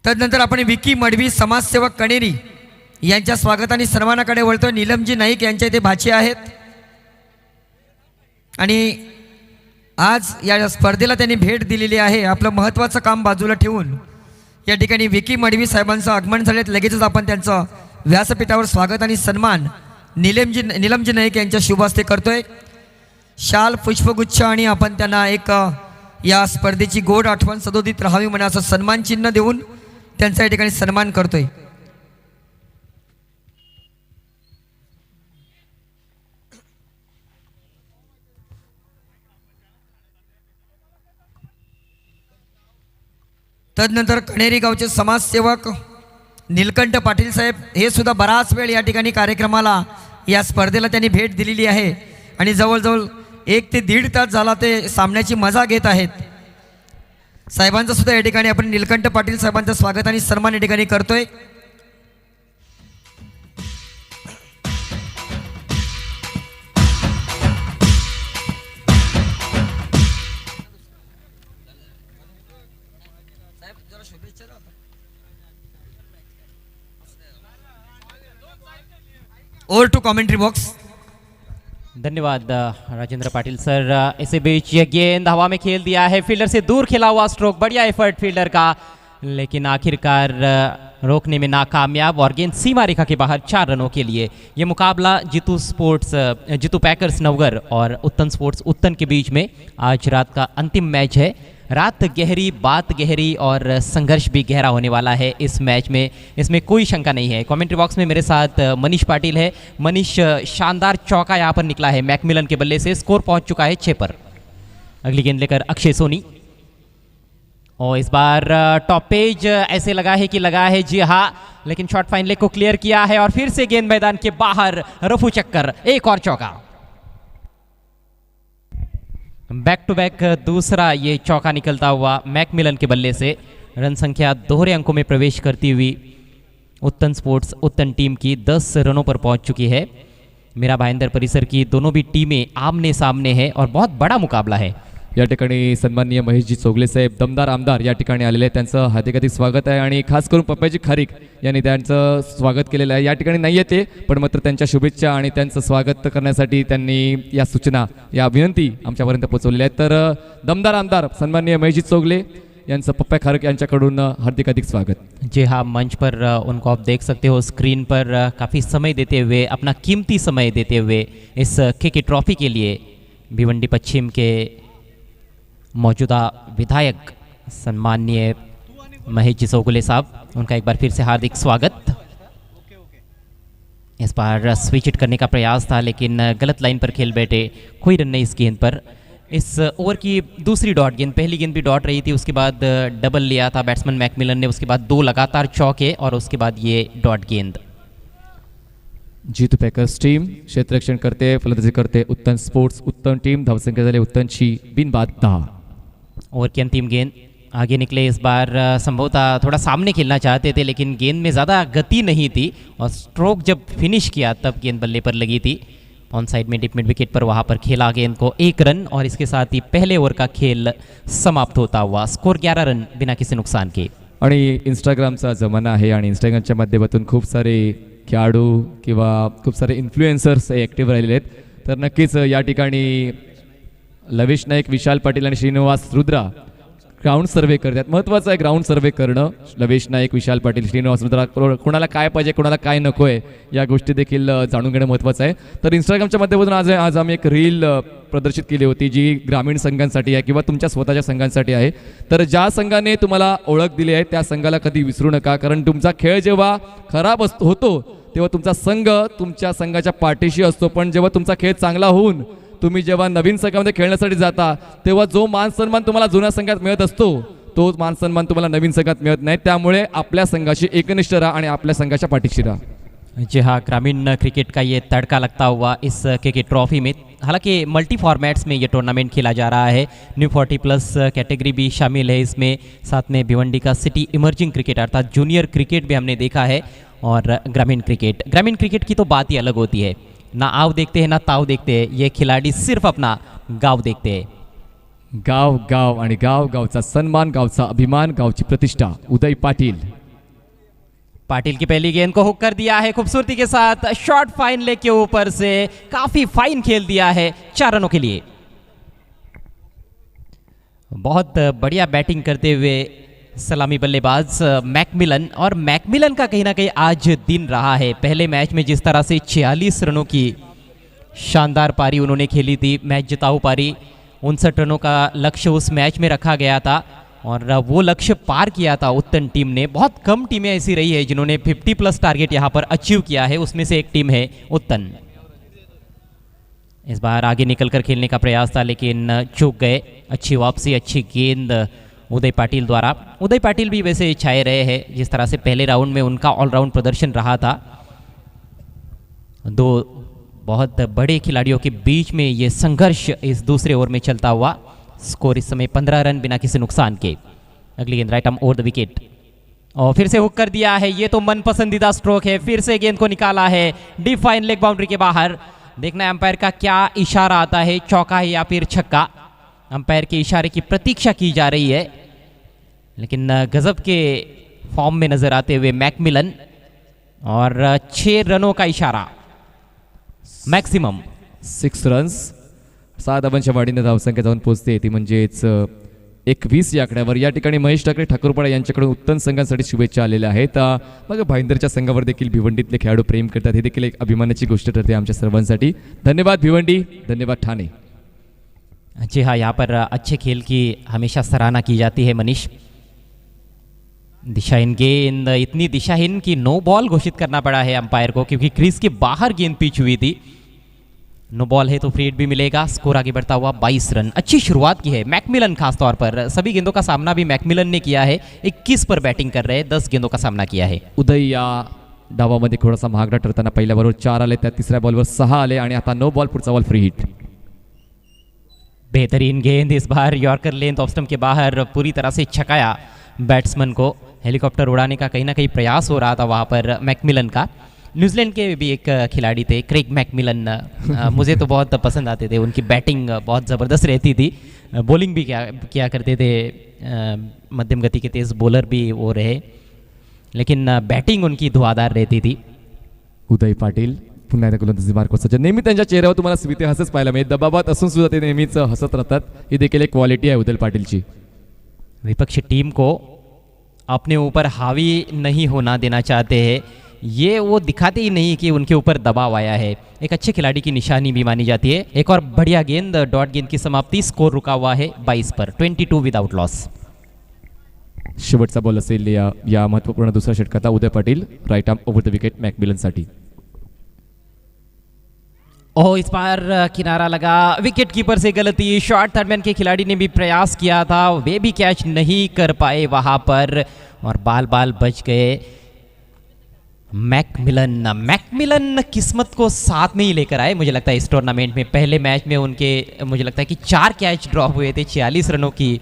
तदनंतर आपण विकी मडवी समाजसेवक कणेरी यांच्या स्वागताने सन्मानाकडे वळतो। नीलमजी नाईक यांच्या इथे भाची आहेत आणि आज या स्पर्धेला त्यांनी भेट दिलेली आहे। आपलं महत्त्वाचं काम बाजूला ठेवून या ठिकाणी विकी मडवी साहेबांचं आगमन झाले। लगेचच आपण त्यांचं व्यासपीठावर स्वागत आणि सन्मान नीलमजी नाईक यांच्या शुभ हस्ते करतोय। शाल पुष्पगुच्छ आणि आपण त्यांना एक या स्पर्धेची गोड आठवण सदोदित राहावी म्हणून असं सन्मान चिन्ह देऊन त्यांचा या ठिकाणी सन्मान करतोय। तदनंतर कणेरी गावचे समाजसेवक नीलकंठ पाटील साहेब हे सुद्धा बराच वेळ या ठिकाणी कार्यक्रमाला या स्पर्धेला त्यांनी भेट दिलेली आहे आणि जवळजवळ 1 ते 1.5 तास झाला ते सामन्याची मजा घेत आहेत। साहेबांचं सुद्धा या ठिकाणी आपण नीलकंठ पाटील साहेबांचं स्वागत आणि सन्मान या ठिकाणी करतोय। Over to commentary box. धन्यवाद राजेंद्र पाटिल सर। इसी बीच ये गेंद हवा में खेल दिया है, फील्डर से दूर खेला हुआ स्ट्रोक, बढ़िया एफर्ट फील्डर का, लेकिन आखिरकार रोकने में नाकामयाब और गेंद सीमा रेखा के बाहर 4 रनों के लिए। ये मुकाबला जीतू पैकर्स नवगर और उत्तन स्पोर्ट्स उत्तन के बीच में आज रात का अंतिम मैच है। रात गहरी, बात गहरी और संघर्ष भी गहरा होने वाला है इस मैच में, इसमें कोई शंका नहीं है। कमेंट्री बॉक्स में मेरे साथ मनीष पाटिल है। मनीष, शानदार चौका यहाँ पर निकला है मैकमिलन के बल्ले से, स्कोर पहुंच चुका है 6 पर। अगली गेंद लेकर अक्षय सोनी, और इस बार टॉप पेज ऐसे लगा है कि लगा है, जी हाँ, लेकिन शॉर्ट फाइन लेग को क्लियर किया है और फिर से गेंद मैदान के बाहर, रफू चक्कर, एक और चौका। बैक टू बैक दूसरा ये चौका निकलता हुआ मैकमिलन के बल्ले से। रन संख्या दोहरे अंकों में प्रवेश करती हुई उत्तन स्पोर्ट्स उत्तन टीम की 10 रनों पर पहुंच चुकी है। मीरा भाईंदर परिसर की दोनों भी टीमें आमने सामने हैं और बहुत बड़ा मुकाबला है। या ठिकाणी सन्माननीय महेशजी चोगले साहेब दमदार आमदार या ठिकाणी आलेले आहेत, त्यांचं हार्दिक स्वागत आहे आणि खास करून पप्पाजी खारीक यांनी त्यांचं स्वागत केलेलं आहे। या ठिकाणी नाही येते पण मात्र त्यांच्या शुभेच्छा आणि त्यांचं स्वागत करण्यासाठी त्यांनी या सूचना, या विनंती आमच्यापर्यंत पोहोचवलेल्या आहेत। तर दमदार आमदार सन्माननीय महेशजी चोगले यांचं पप्पा खारीक यांच्याकडून हार्दिक स्वागत। जी हाँ, मंच पर उनको आप देख सकते हो स्क्रीन पर, काफ़ी समय देते हुए, अपना कीमती समय देते हुए इस केके ट्रॉफी के लिए भिवंडी पश्चिम के मौजूदा विधायक सम्माननीय महेश जी चौगुले साहब, उनका एक बार फिर से हार्दिक स्वागत। इस बार स्विच हिट करने का प्रयास था लेकिन गलत लाइन पर खेल बैठे, कोई रन नहीं इस गेंद पर। इस ओवर की दूसरी डॉट गेंद, पहली गेंद भी डॉट रही थी, उसके बाद डबल लिया था बैट्समैन मैकमिलन ने, उसके बाद 2 लगातार चौके और उसके बाद ये डॉट गेंद। जीतू पैकर्स टीम क्षेत्ररक्षण करते, फलंदाजी करते उत्तन स्पोर्ट्स उत्तन टीम, धावसंख्या झाली उत्तनची बिनबाद 10। ओवर की अंतिम गेंद आगे निकले। इस बार संभवतः थोड़ा सामने खेलना चाहते थे लेकिन गेंद में ज़्यादा गति नहीं थी और स्ट्रोक जब फिनिश किया तब गेंद बल्ले पर लगी थी। ऑन साइड में डिप मिड विकेट पर वहाँ पर खेला गेंद को 1 रन और इसके साथ ही पहले ओवर का खेल समाप्त होता हुआ। स्कोर 11 रन बिना किसी नुकसान के। आणि इंस्टाग्रामचा जमाना आहे आणि इंस्टाग्रामच्या माध्यमातून खूप सारे खेळाडू किंवा खूप सारे इन्फ्लुएन्सर्स ॲक्टिव्ह राहिलेले आहेत। तर नक्कीच या ठिकाणी लवेश नाईक, विशाल पाटील आणि श्रीनिवास रुद्रा ग्राउंड सर्वे करतात। महत्त्वाचं आहे ग्राउंड सर्वे करणं। लवेश नाईक, विशाल पाटील, श्रीनिवास रुद्रा, कोणाला काय पाहिजे, कोणाला काय नको आहे, या गोष्टी देखील जाणून घेणं महत्त्वाचं आहे। तर इंस्टाग्रामच्या माध्यमातून आज आम्ही एक रील प्रदर्शित केली होती जी ग्रामीण संघांसाठी आहे किंवा तुमच्या स्वतःच्या संघांसाठी आहे। तर ज्या संघाने तुम्हाला ओळख दिली आहे त्या संघाला कधी विसरू नका, कारण तुमचा खेळ जेव्हा खराब होतो तेव्हा तुमचा संघ तुमच्या संघाच्या पाठीशी असतो, पण जेव्हा तुमचा खेळ चांगला होऊन तुम्ही जेव्हा नवीन संघामध्ये खेळण्यासाठी जाता तेव्हा जो मान सन्मान तुम्हाला जुन्या संघात मिळत असतो तो मान सन्मान तुम्हाला नवीन संघात मिळत नाही। त्यामुळे आपल्या संघाशी एकनिष्ठ राहा आणि आपल्या संघाच्या पाठीशी राहा। जी हाँ, ग्रामीण क्रिकेट का ये तड़का लगता हुआ इस केके ट्रॉफी में, हालांकि मल्टी फॉर्मेट्स में ये टूर्नामेंट खेला जा रहा है। न्यू 40+ कैटेगरी भी शामिल है इसमें, साथ में भिवंडी का सिटी इमर्जिंग क्रिकेट अर्थात जूनियर क्रिकेट भी हमने देखा है और ग्रामीण क्रिकेट की तो बात ही अलग होती है। ना आव देखते हैं ना ताव देखते हैं, ये खिलाड़ी सिर्फ अपना गाव देखते हैं। गाव गाव आणि गाव गावचा सन्मान, गावचा अभिमान, गावची प्रतिष्ठा। उदय पाटील। पाटिल की पहली गेंद को हुक कर दिया है खूबसूरती के साथ, शॉर्ट फाइन लेग के ऊपर से काफी फाइन खेल दिया है 4 रनों के लिए। बहुत बढ़िया बैटिंग करते हुए सलामी बल्लेबाज मैकमिलन, और मैकमिलन का कहीं ना कहीं आज दिन रहा है। पहले मैच में जिस तरह से 46 रनों की शानदार पारी उन्होंने खेली थी, मैच जिताऊ पारी, 59 रनों का लक्ष्य उस मैच में रखा गया था और वो लक्ष्य पार किया था उत्तन टीम ने। बहुत कम टीमें ऐसी रही है जिन्होंने 50+ टारगेट यहाँ पर अचीव किया है, उसमें से एक टीम है उत्तन। इस बार आगे निकलकर खेलने का प्रयास था लेकिन चूक गए। अच्छी वापसी, अच्छी गेंद उदय पाटिल द्वारा। उदय पाटिल भी वैसे छाए रहे हैं जिस तरह से पहले राउंड में उनका ऑलराउंड प्रदर्शन रहा था। दो बहुत बड़े खिलाड़ियों के बीच में ये संघर्ष इस दूसरे ओवर में चलता हुआ। स्कोर इस समय 15 रन बिना किसी नुकसान के। अगली गेंद right arm over the wicket और फिर से हुक कर दिया है। ये तो मन पसंदीदा स्ट्रोक है। फिर से गेंद को निकाला है डिफाइन लेग बाउंड्री के बाहर। देखना अंपायर का क्या इशारा आता है, चौका है या फिर छक्का। अंपायर के इशारे की प्रतीक्षा की जा रही है लेकिन गजब के फॉर्म में नजर आते हुए मैकमिलन, और 6 रनों का इशारा मॅक्सिमम। 6 रन्स, 7 धावांच्या वाढीने धावसंख्या जाऊन पोहोचते ती म्हणजेच 21 या आकड्यावर। या ठिकाणी महेश ठाकरे ठाकूरपाडा यांच्याकडून उत्तम संघांसाठी शुभेच्छा आलेल्या आहेत। मग भाईंदरच्या संघावर देखील भिवंडीतले खेळाडू प्रेम करतात, हे देखील एक अभिमानाची गोष्ट ठरते आमच्या सर्वांसाठी। धन्यवाद भिवंडी, धन्यवाद ठाणे। जी हाँ, यहाँ पर अच्छे खेल की हमेशा सराहना की जाती है मनीष। दिशाहीन गेंद, इतनी दिशाहीन कि नो बॉल घोषित करना पड़ा है अंपायर को क्योंकि क्रीज के बाहर गेंद पिच हुई थी। नो बॉल है तो फ्री हिट भी मिलेगा। स्कोर आगे बढ़ता हुआ 22 रन। अच्छी शुरुआत की है मैकमिलन, खासतौर पर सभी गेंदों का सामना भी मैकमिलन ने किया है। 21 पर बैटिंग कर रहे हैं, 10 गेंदों का सामना किया है। उदय या डावामध्ये थोडासा महागडा ठरताना पहिल्या बॉलवर 4 आले, त्या तिसऱ्या बॉलवर 6 आले आणि आता नो बॉल, पुढचा बॉल फ्री हिट। बेहतरीन गेंद इस बार यॉर्कर लेंथ ऑफ स्टंप के बाहर पूरी तरह से छकाया बैट्समैन को। हेलीकॉप्टर उड़ाने का कहीं ना कहीं प्रयास हो रहा था वहाँ पर मैकमिलन का। न्यूजीलैंड के भी एक खिलाड़ी थे क्रेग मैकमिलन, मुझे तो बहुत पसंद आते थे। उनकी बैटिंग बहुत ज़बरदस्त रहती थी, बॉलिंग भी किया करते थे। मध्यम गति के तेज़ बॉलर भी वो रहे, लेकिन बैटिंग उनकी धुआंधार रहती थी। उदय पाटील पुन्हा एकदा गोलंदाजी मार्क सज्जन। नेहमी त्यांच्या चेहऱ्यावर तुम्हाला स्मिते हास्यच पाहायला मिळेल। दबावात असून सुद्धा ते नेहमीच हसत राहतात, ही देखील एक क्वालिटी आहे उदय पाटीलची। विपक्षी टीम को अपने ऊपर हावी नहीं होना देना चाहते हैं, ये वो दिखाते ही नहीं कि उनके ऊपर दबाव आया है। एक अच्छे खिलाड़ी की निशानी भी मानी जाती है। एक और बढ़िया गेंद, डॉट गेंद की समाप्ति। स्कोर रुका हुआ है 22 पर, 22 विदाउट लॉस। शेवटचा बॉल असेल या महत्त्वपूर्ण दुसऱ्या षटकाचा उदय Patil, right arm over the wicket मैकमिलनसाठी। ओह, इस बार किनारा लगा, विकेट कीपर से गलती। शॉर्ट थर्डमैन के खिलाड़ी ने भी प्रयास किया था, वे भी कैच नहीं कर पाए वहां पर और बाल बच गए। मैकमिलन किस्मत को साथ में ही लेकर आए मुझे लगता है इस टूर्नामेंट में। पहले मैच में उनके मुझे लगता है कि 4 कैच ड्रॉप हुए थे। 46 रनों की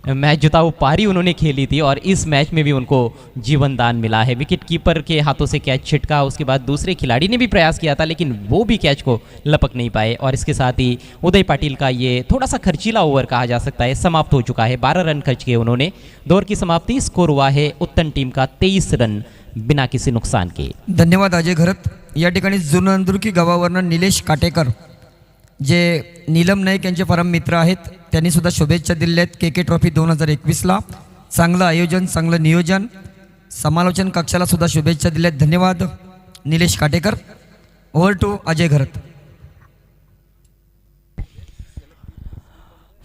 मैच जिताऊ पारी उन्होंने खेली थी और इस मैच में भी उनको जीवन दान मिला है। विकेट कीपर के हाथों से कैच छिटका, उसके बाद दूसरे खिलाड़ी ने भी प्रयास किया था लेकिन वो भी कैच को लपक नहीं पाए। और इसके साथ ही उदय पाटिल का ये थोड़ा सा खर्चीला ओवर कहा जा सकता है समाप्त हो चुका है। 12 रन खर्च किए उन्होंने। दौर की समाप्ति, स्कोर हुआ है उत्तन टीम का 23 रन बिना किसी नुकसान के। धन्यवाद अजय घरत। या ठिकाणी जुनंदुर्की गावावरनं निलेश काटेकर जे नीलम नाईक यांचे परम मित्र आहेत, त्यांनी सुद्धा शुभेच्छा दिल्या आहेत। के ट्रॉफी 2021ला चांगलं आयोजन, चांगलं नियोजन, समालोचन कक्षाला सुद्धा शुभेच्छा दिल्या आहेत। धन्यवाद निलेश काटेकर। ओव्हर टू अजय घरत।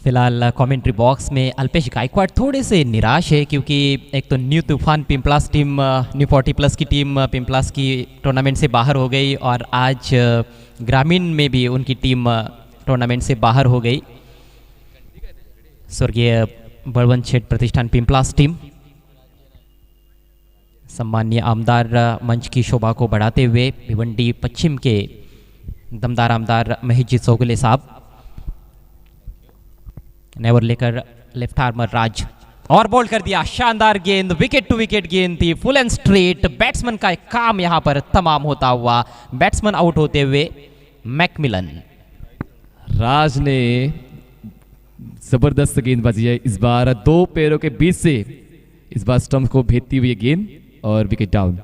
फिलहाल कमेंट्री बॉक्स में अल्पेश गायकवाड़ थोड़े से निराश है क्योंकि एक तो न्यू तूफान पिंपलास टीम, न्यू 40+ की टीम पिंपलास की टूर्नामेंट से बाहर हो गई और आज ग्रामीण में भी उनकी टीम टूर्नामेंट से बाहर हो गई। स्वर्गीय बलवंत शेठ प्रतिष्ठान पिंपलास टीम, सम्माननीय आमदार मंच की शोभा को बढ़ाते हुए भिवंडी पश्चिम के दमदार आमदार महेशजीत चौगुले साहब, नेवर लेकर लेफ्ट आर्मर राज, और बॉल कर दिया शानदार गेंद। विकेट टू विकेट गेंद थी, फुल एंड स्ट्रेट। बैट्समैन का एक काम यहां पर तमाम होता हुआ, बैट्समैन आउट होते हुए मैकमिलन। राज ने जबरदस्त गेंदबाजी है इस बार, 2 पैरों के बीच से इस बार स्टंप को भेजती हुई गेंद और विकेट डाउन।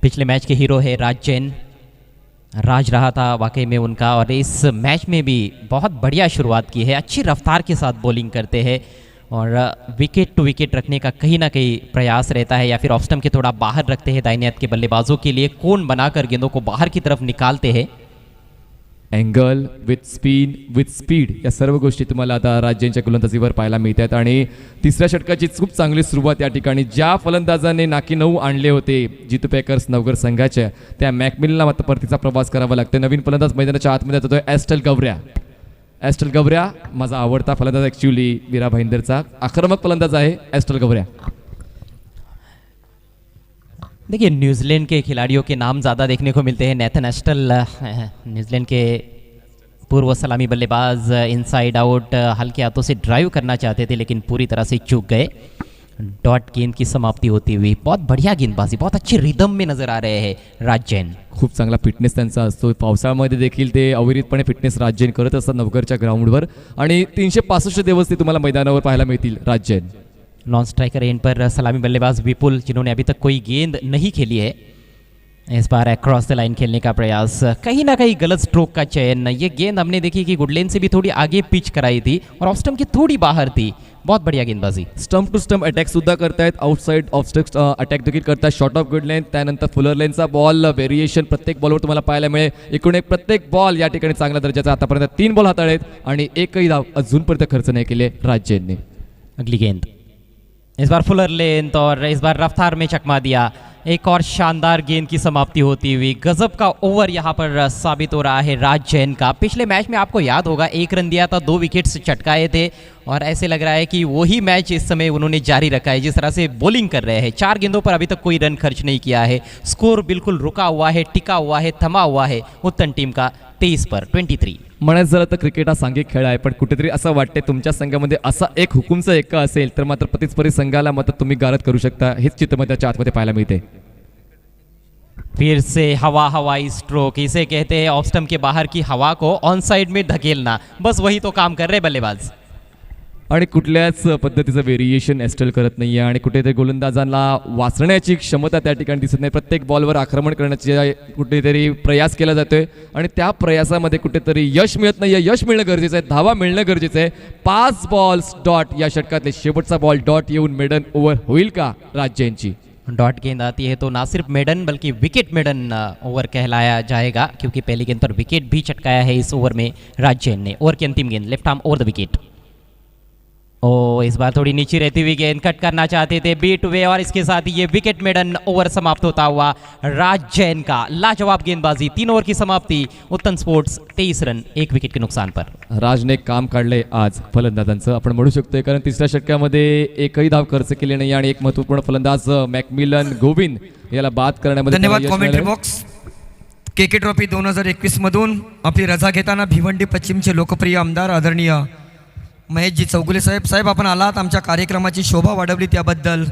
पिछले मैच के हीरो है राज जैन। राज रहा था वाकई में उनका, और इस मैच में भी बहुत बढ़िया शुरुआत की है, अच्छी रफ्तार के साथ बॉलिंग करते हैं और विकेट टू विकेट रखने का कहीं ना कहीं प्रयास रहता है, या फिर ऑफ स्टंप के थोड़ा बाहर रखते हैं दाहिने हाथ के बल्लेबाजों के लिए, कोन बनाकर गेंदों को बाहर की तरफ निकालते हैं। Angle with spin with speed या सर्व गोष्टी तुम्हाला आता राज्यांच्या गोलंदाजीवर पाहायला मिळतात. आणि तिसऱ्या षटकाची खूप चांगली सुरुवात या ठिकाणी ज्या फलंदाजाने नाकी 9 आणले होते जितू पॅकर्स नवगर संघाच्या, त्या मॅकमिलनला मात्र परतीचा प्रवास करावा लागतो. नवीन फलंदाज मैदानाच्या आतमध्ये येतोय एस्टल गवऱ्या. एस्टल गवऱ्या माझा आवडता फलंदाज ॲक्च्युली वीरा भाईंदरचा, आक्रमक फलंदाज आहे एस्टल गवऱ्या. देखिए न्यूजीलैंड के खिलाड़ियों के नाम ज़्यादा देखने को मिलते हैं। नेथन एस्टल न्यूजीलैंड के पूर्व सलामी बल्लेबाज, इनसाइड आउट हल्के हाथों से ड्राइव करना चाहते थे लेकिन पूरी तरह से चूक गए। डॉट गेंद की समाप्ति होती हुई, बहुत बढ़िया गेंदबाजी, बहुत अच्छी रिदम में नजर आ रहे हैं राज जैन. खूप चांगला फिटनेस त्यांचा असतो. पावसाळ्यामध्ये देखील ते अविरतपणे फिटनेस राज जैन करत असतात नवघरच्या ग्राउंडवर, आणि 365 दिवस ते तुम्हाला मैदानावर पाहायला मिळतील राज जैन. नॉन स्ट्राइकर एंड पर सलामी बल्लेबाज विपुल, जिन्होंने अभी तक कोई गेंद नहीं खेली है, इस बार अक्रॉस द लाइन खेलने का प्रयास, कहीं ना कहीं गलत स्ट्रोक का चयन. ये गेंद हमने देखी कि गुडलेन से भी थोड़ी आगे पिच कराई थी और ऑफ स्टंप की थोड़ी बाहर थी. बहुत बढ़िया गेंदबाजी. स्टंप टू स्टंप अटॅक सुद्धा करतायत, आउटसाइड ऑफ स्टंप अटॅक देखील करतायत. शॉर्ट ऑफ गुड लेंथ, त्यानंतर फुलर लेनचा बॉल व्हेरिएशन प्रत्येक बॉलवर तुम्हाला पाहायला मिळेल. एकूण एक प्रत्येक बॉल या ठिकाणी चांगल्या दर्जाचा, आतापर्यंत 3 बॉल हाताळलेत आणि एकही धाव अजूनपर्यंत खर्च नाही केले राज जैनने. अगली गेंद इस बार फुलर लेंथ और इस बार रफ्तार में चकमा दिया. एक और शानदार गेंद की समाप्ति होती हुई. गजब का ओवर यहाँ पर साबित हो रहा है राज जैन का. पिछले मैच में आपको याद होगा 1 रन दिया था, 2 विकेट्स चटकाए थे, और ऐसे लग रहा है कि वही मैच इस समय उन्होंने जारी रखा है. जिस तरह से बॉलिंग कर रहे हैं, 4 गेंदों पर अभी तक कोई रन खर्च नहीं किया है. स्कोर बिल्कुल रुका हुआ है, टिका हुआ है, थमा हुआ है उत्तन टीम का 23 पर 23. म्हणायचं झालं तर क्रिकेट हा सांघिक खेळ आहे, पण कुठेतरी असं वाटते तुमच्या संघामध्ये असा एक हुकुमचा एक्का असेल तर मात्र प्रतिस्पर्धी संघाला मात्र तुम्ही गारद करू शकता. हेच चित्र त्याच्या आतमध्ये पाहायला मिळते. फिर से हवाई स्ट्रोक, इसे कहते हैं ऑफ स्टंप के बाहर की हवा को ऑन साइड में धकेलना. बस वही तो काम कर रहे बल्लेबाज. आणि कुठल्याच पद्धतीचं व्हेरिएशन एस्टल करत नाही आहे आणि कुठेतरी गोलंदाजांना वाचण्याची क्षमता त्या ठिकाणी दिसत नाही. प्रत्येक बॉलवर आक्रमण करण्याचे कुठेतरी प्रयास केला जातोय आणि त्या प्रयासामध्ये कुठेतरी यश मिळत नाही आहे. यश मिळणं गरजेचं आहे, धावा मिळणं गरजेचं आहे. 5 बॉल्स डॉट, या षटकातले शेवटचा बॉल डॉट येऊन मेडन ओव्हर होईल का राज जैनची. डॉट गेंद आती है तो ना सिर्फ मेडन बल्कि विकेट मेडन ओवर कहलाया जाएगा, क्योंकि पहली गेंद पर विकेट भी चटकाया है इस ओवर में राज जैन ने. ओवर की अंतिम गेंद, left arm over the wicket. ओ इस बार थोड़ी नीचे रहती हुई गेंद कट करना चाहते थे, बीट वे, और इसके साथ ही ये विकेट मेडन ओवर समाप्त होता हुआ राज जैन का. लाजवाब गेंदबाजी. 3 ओवर की समाप्ति. उत्तन स्पोर्ट्स 23 रन 1 विकेट के नुकसान पर. राजने काम काढलंय आज फलंदाजांचं आपण म्हणू शकतोय, कारण तिसऱ्या षटकामध्ये एकही धाव खर्च केले नाही आणि एक महत्त्वपूर्ण फलंदाज मॅकमिलन गोविंद याला बाद करण्यामध्ये धन्यवाद. यश कॉमेंट्री मिळालंय. बॉक्स. केके ट्रॉफी 2021 मधून आपली रजा घेताना भिवंडी पश्चिमचे लोकप्रिय आमदार आदरणीय महेशजी चौगुले साहेब आपण आलात. आमच्या कार्यक्रमाची शोभा वाढवली त्याबद्दल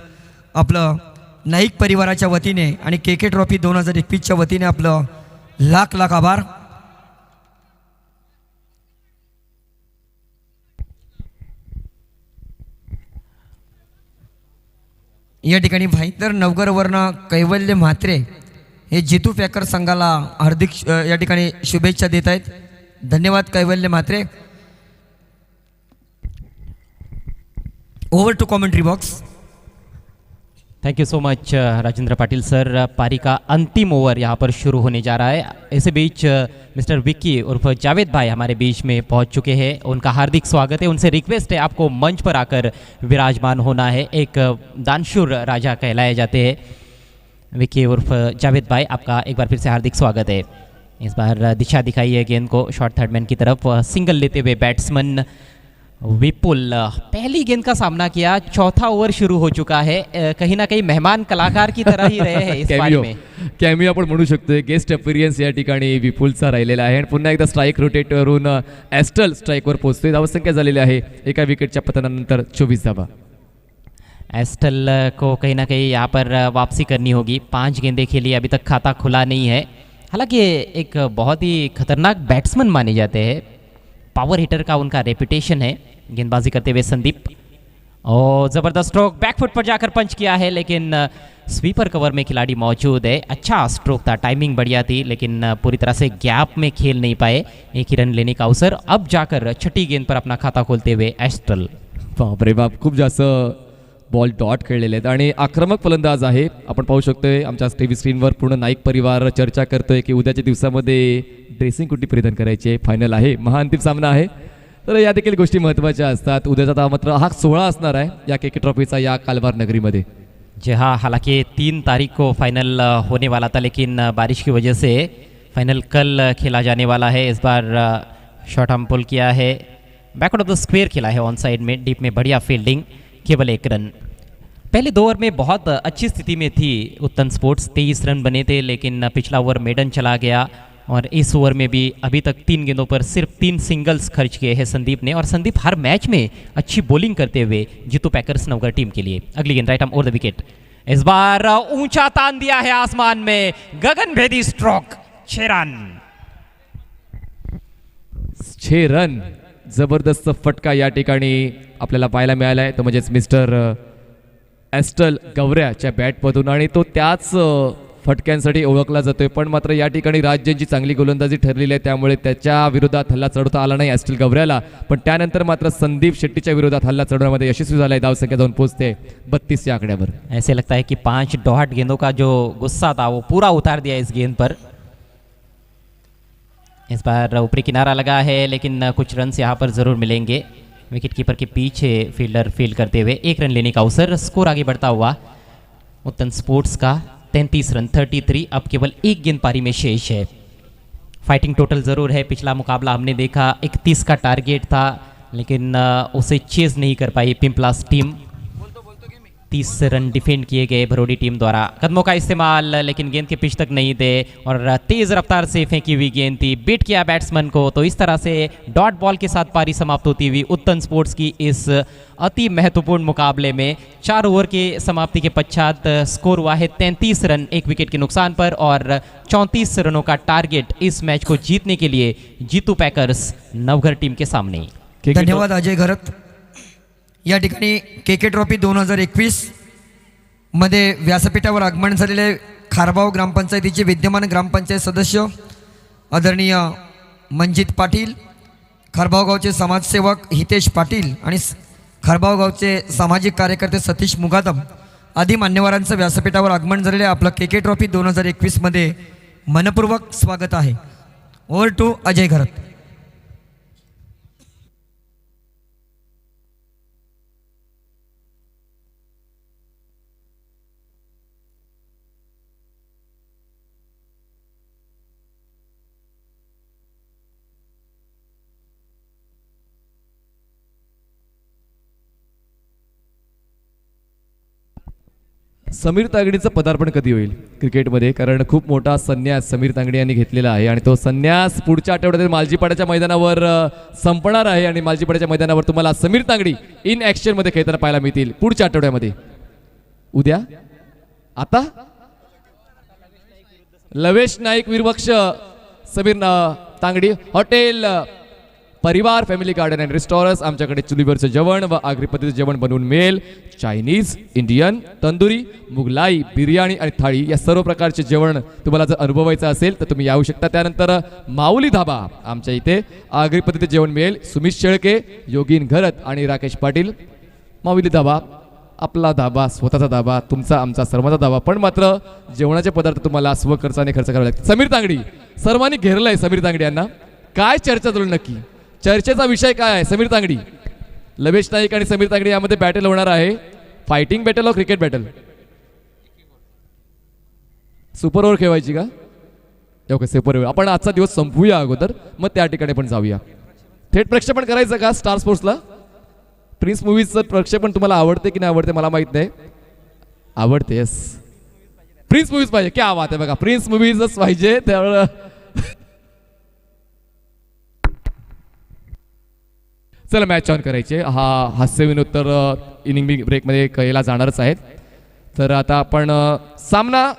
आपलं नाईक परिवाराच्या वतीने आणि केके ट्रॉफी 2021च्या वतीने आपलं लाख लाख आभार. या ठिकाणी भाईंदर नवगरवर्ण कैवल्य म्हात्रे हे जितू पॅकर संघाला हार्दिक या ठिकाणी शुभेच्छा देत आहेत. धन्यवाद Kaivalya Mhatre. Over to commentary box. Thank you so much Rajendra Patil sir. पारी का अंतिम ओवर यहाँ पर शुरू होने जा रहा है. इसी बीच मिस्टर विक्की उर्फ जावेद भाई हमारे बीच में पहुँच चुके हैं. उनका हार्दिक स्वागत है. उनसे रिक्वेस्ट है आपको मंच पर आकर विराजमान होना है. एक दानशूर राजा कहलाए जाते हैं विक्की उर्फ जावेद भाई. आपका एक बार फिर से हार्दिक स्वागत है. इस बार दिशा दिखाई है गेंद को शॉर्ट थर्ड मैन की तरफ. सिंगल लेते हुए बैट्समैन विपुल पहली गेंद का सामना किया. चौथा ओवर शुरू हो चुका है. कहीं ना कहीं मेहमान कलाकार की तरह ही रहे हैं इस पारी में. कॅमिओ आपण म्हणू शकतो. गेस्ट अपीरियन्स या ठिकाणी विपुलचा राहिलेला आहे आणि पुन्हा एकदा स्ट्राईक रोटेट करून एस्टल स्ट्राईकवर पोहोचतोय. धावसंख्या झालेली आहे एका विकेटच्या पतनानंतर 24 धावा. एस्टल को कहीं ना कहीं यहाँ पर वापसी करनी होगी. 5 गेंदें खेली, अभी तक खाता खुला नहीं है. हालांकि एक बहुत ही खतरनाक बैट्समैन माने जाते हैं. पावर हिटर का उनका रेपुटेशन है. गेंदबाजी करते हुए संदीप, और जबरदस्त स्ट्रोक बैकफुट पर जाकर पंच किया है, लेकिन स्वीपर कवर में खिलाड़ी मौजूद है। अच्छा स्ट्रोक था, टाइमिंग बढ़िया थी, लेकिन पूरी तरह से गैप में खेल नहीं पाए। एक ही रन लेने का अवसर, अब जाकर छठी गेंद पर अपना खाता खोलते हुए एस्ट्रल। बापरे बाप, खूप जास्त बॉल डॉट खेळलेले आहेत आणि आक्रमक फलंदाज आहे. आपण पाहू शकतोय आमच्या टीव्ही स्क्रीनवर पूर्ण नाईक परिवार चर्चा करतोय की उद्याच्या दिवसामध्ये ड्रेसिंग कुठली परिधान करायची आहे. फायनल आहे, महाअंतिम सामना आहे, तर या देखील गोष्टी महत्त्वाच्या असतात. उद्याचा मात्र हा सोहळा असणार आहे या के ट्रॉफीचा या कालवार नगरीमध्ये. जी हाँ, हालांकि 3 तारीख को फाइनल होने वाला था, लेकिन बारिश की वजह से फाइनल कल खेला जाने वाला है। इस बार शॉट हम पुल किया है, बैकआउट ऑफ द स्क्वायर खेला है, ऑन साइड में डीप में बढ़िया फील्डिंग, केवल 1 रन। पहले 2 ओवर में बहुत अच्छी स्थिति में थी उत्तन स्पोर्ट्स, 23 रन बने थे, लेकिन पिछला ओवर मेडन चला गया और इस ओवर में भी अभी तक 3 गेंदों पर सिर्फ 3 सिंगल्स खर्च किए हैं संदीप ने। और संदीप हर मैच में अच्छी बॉलिंग करते हुए जीतू पैकर्स नवगढ़ टीम के लिए। अगली गेंद right arm over the wicket, इस बार ऊंचा तान दिया है आसमान में, गगनभेदी स्ट्रोक, 6 रन। 6 रन, जबरदस्त फटका या ठिकाणी आपल्याला पाहायला मिळाला आहे, तो म्हणजेच मिस्टर एस्ट्रल गवऱ्याच्या बॅटमधून, आणि तो त्याच फटक्यांसाठी ओळखला जातोय. पण मात्र या ठिकाणी राज्यांची चांगली गोलंदाजी ठरलेली आहे, त्यामुळे त्याच्या विरोधात हल्ला चढवता आला नाही एस्ट्रल गवऱ्याला. पण त्यानंतर मात्र संदीप शेट्टीच्या विरोधात हल्ला चढवण्यामध्ये यशस्वी झालाय. धावसंख्या जाऊन पोहोचते 32 या आकड्यावर. ऐसे लगता है कि 5 डॉट गेंदों का जो गुस्सा था वो पूरा उतार दिया इस गेंद पर। इस बार ऊपरी किनारा लगा है, लेकिन कुछ रन यहाँ पर जरूर मिलेंगे। विकेट कीपर के पीछे फील्डर फील्ड करते हुए 1 रन लेने का अवसर। स्कोर आगे बढ़ता हुआ उत्तन स्पोर्ट्स का 33 रन 33, अब केवल 1 गेंद पारी में शेष है। फाइटिंग टोटल ज़रूर है, पिछला मुकाबला हमने देखा 31 का टारगेट था, लेकिन उसे चेज नहीं कर पाई पिंपलास टीम। 30 रन डिफेंड किए गए भरोडी टीम द्वारा। कदमों का इस्तेमाल, लेकिन गेंद के पिच तक नहीं थे और तेज रफ्तार से फेंकी हुई गेंद थी, बीट किया बैट्समैन को। तो इस तरह से डॉट बॉल के साथ पारी समाप्त होती हुई उत्तन स्पोर्ट्स की इस अति महत्वपूर्ण मुकाबले में 4 ओवर के समाप्ति के पश्चात स्कोर हुआ है 33 रन 1 विकेट के नुकसान पर, और 34 रनों का टारगेट इस मैच को जीतने के लिए जीतू पैकर्स नवघर टीम के सामने। धन्यवाद अजय घरत. या ठिकाणी के ट्रॉफी 2021 मध्ये व्यासपीठावर आगमन झालेले खारबाव ग्रामपंचायतीचे विद्यमान ग्रामपंचायत सदस्य आदरणीय मंजित पाटील, खारबाव गावचे समाजसेवक हितेश पाटील आणि खारबाव गावचे सामाजिक कार्यकर्ते सतीश मुगादम आदी मान्यवरांचं व्यासपीठावर आगमन झालेले आपलं के ट्रॉफी 2021 मध्ये मनपूर्वक स्वागत आहे. ओव्हर टू अजय घरत. समीर तांगडीचं पदार्पण कधी होईल क्रिकेटमध्ये, कारण खूप मोठा संन्यास समीर तांगडी यांनी घेतलेला आहे आणि तो संन्यास पुढच्या आठवड्यात मालजीपाड्याच्या मैदानावर संपणार आहे. आणि मालजीपाड्याच्या मैदानावर तुम्हाला समीर तांगडी इन ॲक्शन मध्ये खेळताना पाहायला मिळतील पुढच्या आठवड्यामध्ये. उद्या आता लवेश नाईक वीरवक्ष समीर तांगडी हॉटेल परिवार फॅमिली गार्डन अँड रेस्टॉरंट्स. आमच्याकडे चुलीवरचं जेवण व आगरी पद्धतीचं जेवण बनवून मिळेल. चायनीज, इंडियन, तंदुरी, मुघलाई, बिर्याणी आणि थाळी या सर्व प्रकारचे जेवण तुम्हाला जर अनुभवायचं असेल तर तुम्ही येऊ शकता. त्यानंतर माऊली धाबा, आमच्या इथे आगरी पद्धतीचं जेवण मिळेल. सुमित शेळके, योगीन घरत आणि राकेश पाटील. माऊली धाबा आपला धाबा, स्वतःचा धाबा, तुमचा आमचा सर्वांचा धाबा, पण मात्र जेवणाचे पदार्थ तुम्हाला स्वखर्चाने खर्च करावे लागतील. समीर तांगडी सर्वांनी घेरलंय समीर तांगडी यांना. काय चर्चा चालू नक्की, चर्चेचा विषय काय आहे? समीर तांगडी, लवेश नाईक आणि समीर तांगडी यामध्ये बॅटल होणार आहे. फायटिंग बॅटल और क्रिकेट बॅटल? सुपर ओव्हर खेळवायची का? Okay, super over. आपण आजचा दिवस संपवूया अगोदर, मग त्या ठिकाणी पण जाऊया. थेट प्रक्षेपण करायचं का स्टार स्पोर्ट्सला? प्रिन्स मूवीजचं प्रक्षेपण तुम्हाला आवडते की नाही आवडते मला माहित नाही. आवडते, यस, प्रिन्स मूवीज पाहिजे. क्या बात आहे, बघा प्रिन्स मूवीजच पाहिजे. त्यामुळं चला मॅच ऑन करायचे. हा हास्यविनोत्तर इनिंग ब्रेकमध्ये केला जाणारच आहेत. तर आता आपण सामना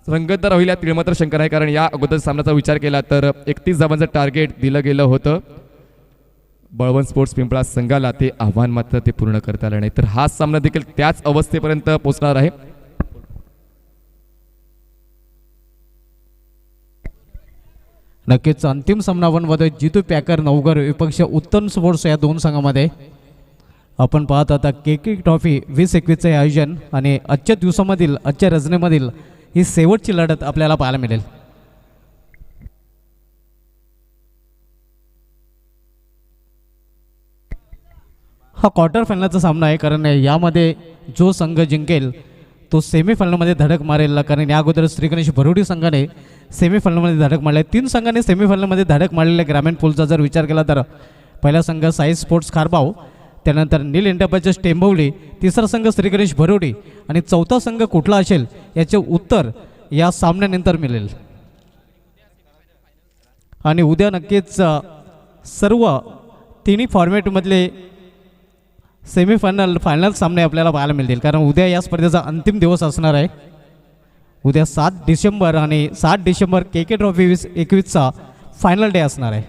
रंगतदार होईल यात मात्र शंका नाही, कारण या अगोदर सामन्याचा विचार केला तर 31 धावांचं टार्गेट दिलं गेलं होतं. बळवंत स्पोर्ट्स पिंपळा संघाला ते आव्हान मात्र ते पूर्ण करता आलं नाही, तर हा सामना देखील त्याच अवस्थेपर्यंत पोहोचणार आहे. नक्कीच अंतिम सामना आपण बघतोय जितू पॅकर नवघर विपक्ष उत्तम स्पोर्ट्स या दोन संघामध्ये. आपण पाहत आता के ट्रॉफी 2021चे आयोजन आणि आजच्या दिवसामधील आजच्या रचनेमधील ही शेवटची लढत आपल्याला पाहायला मिळेल. हा क्वार्टर फायनलचा सामना आहे, कारण यामध्ये जो संघ जिंकेल तो सेमीफायनलमध्ये धडक मारेल. कारण या अगोदर श्री गणेश भरोडी संघाने सेमीफायनलमध्ये धडक मारले. 3 संघांनी सेमीफायनलमध्ये धडक मारलेल्या ग्रामीण पूलचा जर विचार केला तर पहिला संघ साई स्पोर्ट्स खारबाव, त्यानंतर नील एंटरप्राइजेस टेंबवली, तिसरा संघ श्री गणेश भरोडी आणि चौथा संघ कुठला असेल याचे उत्तर या सामन्यानंतर मिळेल. आणि उद्या नक्कीच सर्व तिन्ही फॉर्मॅटमधले सेमीफायनल फायनल सामने आपल्याला पाहायला मिळतील, कारण उद्या या स्पर्धेचा अंतिम दिवस असणार आहे. उद्या 7 डिसेंबर आणि 7 डिसेंबर के ट्रॉफी 2021चा फायनल डे असणार आहे.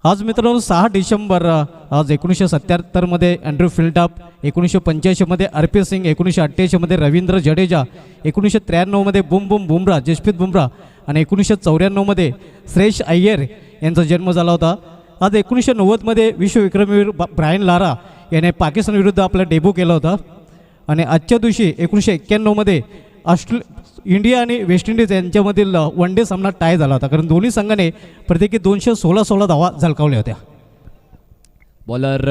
आज मित्रांनो 6 डिसेंबर आज 1977मध्ये अँड्रू फिल्टॉप, 1985मध्ये आर.पी. सिंग, 1988मध्ये रवींद्र जडेजा, 1993मध्ये बुम बुमराह जसप्रीत बुमराह आणि 1994मध्ये श्रेयस अय्यर यांचा जन्म झाला होता. आज 1990मध्ये विश्वविक्रमवीर ब्रायन लारा याने पाकिस्तान विरुद्ध आपला डेब्यू केला होता. आणि आजच्या दिवशी 1991मध्ये इंडिया आणि वेस्ट इंडिज यांच्यामधील वन डे सामना टाय झाला होता, कारण दोन्ही संघाने प्रत्येकी 216 धावा झळकावल्या होत्या. बॉलर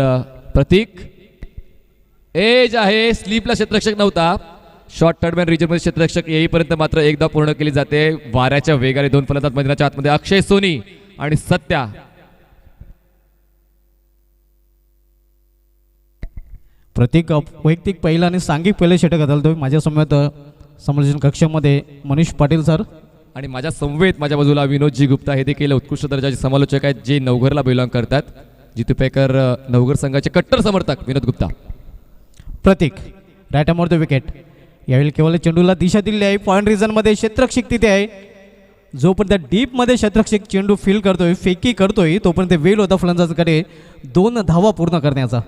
प्रतीक एज आहे, स्लीपला क्षेत्ररक्षक नव्हता. शॉर्ट टर्डमॅन रिजनमध्ये क्षेत्ररक्षक येईपर्यंत मात्र एकदा पूर्ण केली जाते. वाऱ्याच्या वेगाने 2 फलंदाज मैदानाच्या आतमध्ये अक्षय सोनी आणि सत्या. प्रत्येक वैयक्तिक पहिला आणि सांघिक पहिले षटक घालतोय. माझ्यासमोर समालोचन कक्षामध्ये मनीष पाटील सर आणि माझ्या समवेत माझ्या बाजूला विनोदजी गुप्ता, हे देखील उत्कृष्ट दर्जाचे समालोचक आहेत जे नवघरला बिलॉंग करतात. जितू पॅकर नवघर संघाचे कट्टर समर्थक विनोद गुप्ता. प्रतीक राईट अमोर द विकेट. यावेळी केवळ चेंडूला दिशा दिली आहे. पॉईंट रिजनमध्ये क्षेत्ररक्षक तिथे आहे. जोपर्यंत डीपमध्ये क्षेत्ररक्षक चेंडू फील करतोय, फेकी करतोय, तोपर्यंत वेळ होता फलंदाजाकडे 2 धावा पूर्ण करण्याचा.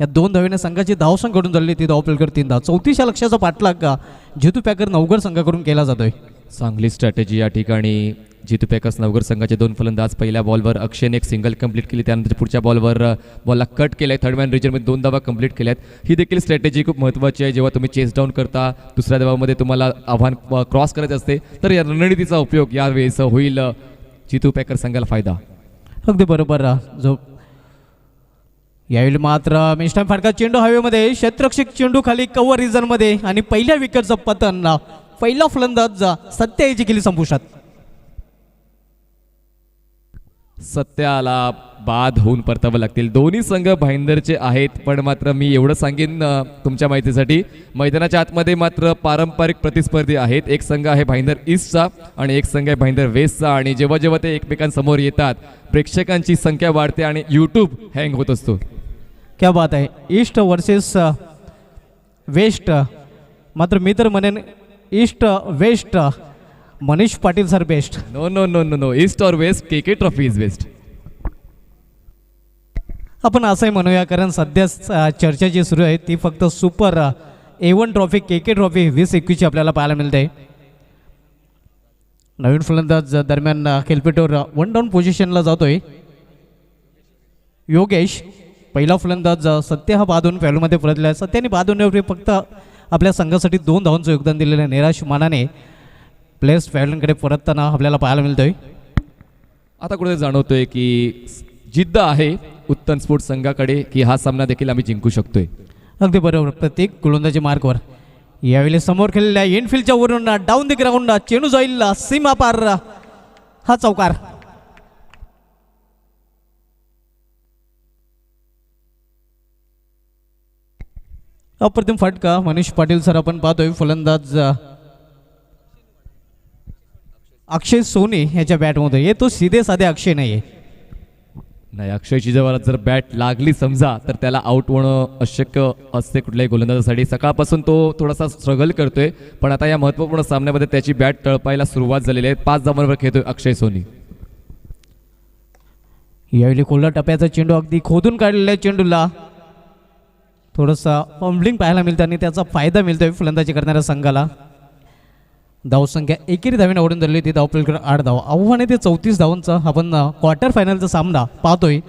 या 2 धावेने संघाची धावसंख्या झाली, ती धावपलकर 3 धाव. 34 लक्षाचा पाठलाग का जितू पॅकर नवघर संघाकडून केला जातोय. चांगली स्ट्रॅटेजी या ठिकाणी. जितू पॅकर्स नवघर संघाचे 2 फलंदाज. पहिल्या बॉलवर अक्षयने एक सिंगल कंप्लीट केली, त्यानंतर पुढच्या बॉलला कट केलं आहे. थर्डमॅन रिजनमध्ये 2 धावा कंप्लीट केल्यात. ही देखील स्ट्रॅटेजी खूप महत्त्वाची आहे. जेव्हा तुम्ही चेस डाऊन करता, दुसऱ्या धावामध्ये तुम्हाला आव्हान क्रॉस करायचं असते, तर या रणनीतीचा उपयोग यावेळेस होईल. जितू पॅकर संघाला फायदा. अगदी बरोबर. जो यावेळी मात्र मिस्टर फाटका चेंडू हवेमध्ये, क्षेत्ररक्षक चेंडू खाली कव्हर रिजनमध्ये आणि पहिल्या विकेटचं पतन पहिला फलंदाज सत्या याची केली संपुष्टात. सत्याला बाद होऊन परतावं लागतील. दोन्ही संघ भाईंदरचे आहेत, पण मात्र मी एवढं सांगेन तुमच्या माहितीसाठी, मैदानाच्या आतमध्ये मात्र पारंपरिक प्रतिस्पर्धी आहेत. एक संघ आहे भाईंदर ईस्टचा आणि एक संघ आहे भाईंदर वेस्टचा. आणि जेव्हा जेव्हा ते एकमेकांसमोर येतात, प्रेक्षकांची संख्या वाढते आणि यूट्यूब हँग होत असतो. क्या बात आहे. East versus West. मात्र मी तर म्हणेन east west. Manish Patil sir best. No no no no no east और waste, K trophy is best. आपण असंही म्हणूया, कारण सध्या चर्चा जी सुरू आहे ती फक्त सुपर A1 ट्रॉफी के ट्रॉफी 2021 आपल्याला पाहायला मिळते. नवीन फलंदाज दरम्यान खेळपट्टीवर 1 डाऊन पोझिशनला जातोय योगेश. पहिला फलंदाज सत्य हा बाद होऊन पॅलूमध्ये परतला आहे. सत्याने बाद होण्यापूर्वी फक्त आपल्या संघासाठी 2 धावांचं योगदान दिलेलं आहे. निराश मानाने प्लेयर्स पॅलूनकडे परतताना आपल्याला पाहायला मिळतोय. आता कुठे जाणवतोय की जिद्द आहे उत्तम स्पोर्ट्स संघाकडे, की हा सामना देखील आम्ही जिंकू शकतोय. अगदी बरोबर. प्रत्येक गोलंदाजी मार्कवर. यावेळी समोर खेळलेल्या इनफिल्डच्या वरून डाऊन द ग्राउंड चेंडू जाईल सीमा पार. हा चौकार. अप्रतिम फटका. मनीष पाटील सर आपण पाहतोय फलंदाज अक्षय सोनी ह्याच्या बॅटमध्ये. हे तो सीधे साधे अक्षय नाही. अक्षयची जर बॅट लागली समजा, तर त्याला आउट होणं अशक्य असते कुठल्याही गोलंदाजासाठी. सकाळपासून तो थोडासा स्ट्रगल करतोय, पण आता या महत्त्वपूर्ण सामन्यामध्ये त्याची बॅट तळपायला सुरुवात झालेली आहे. 5 धावांवर खेळतोय अक्षय सोनी. यावेळी खोलला टप्प्याचा चेंडू अगदी खोदून काढलेल्या चेंडूला थोडंसं फंबलिंग पाहायला मिळतं आणि त्याचा फायदा मिळतोय फलंदाजी करणाऱ्या संघाला. धावसंख्या एकेरी धावेने ओढून धरली होती. धावपलीकडे 8 धाव. आव्हान आहे ते 34 धावांचा. आपण क्वार्टर फायनलचा सामना पाहतोय.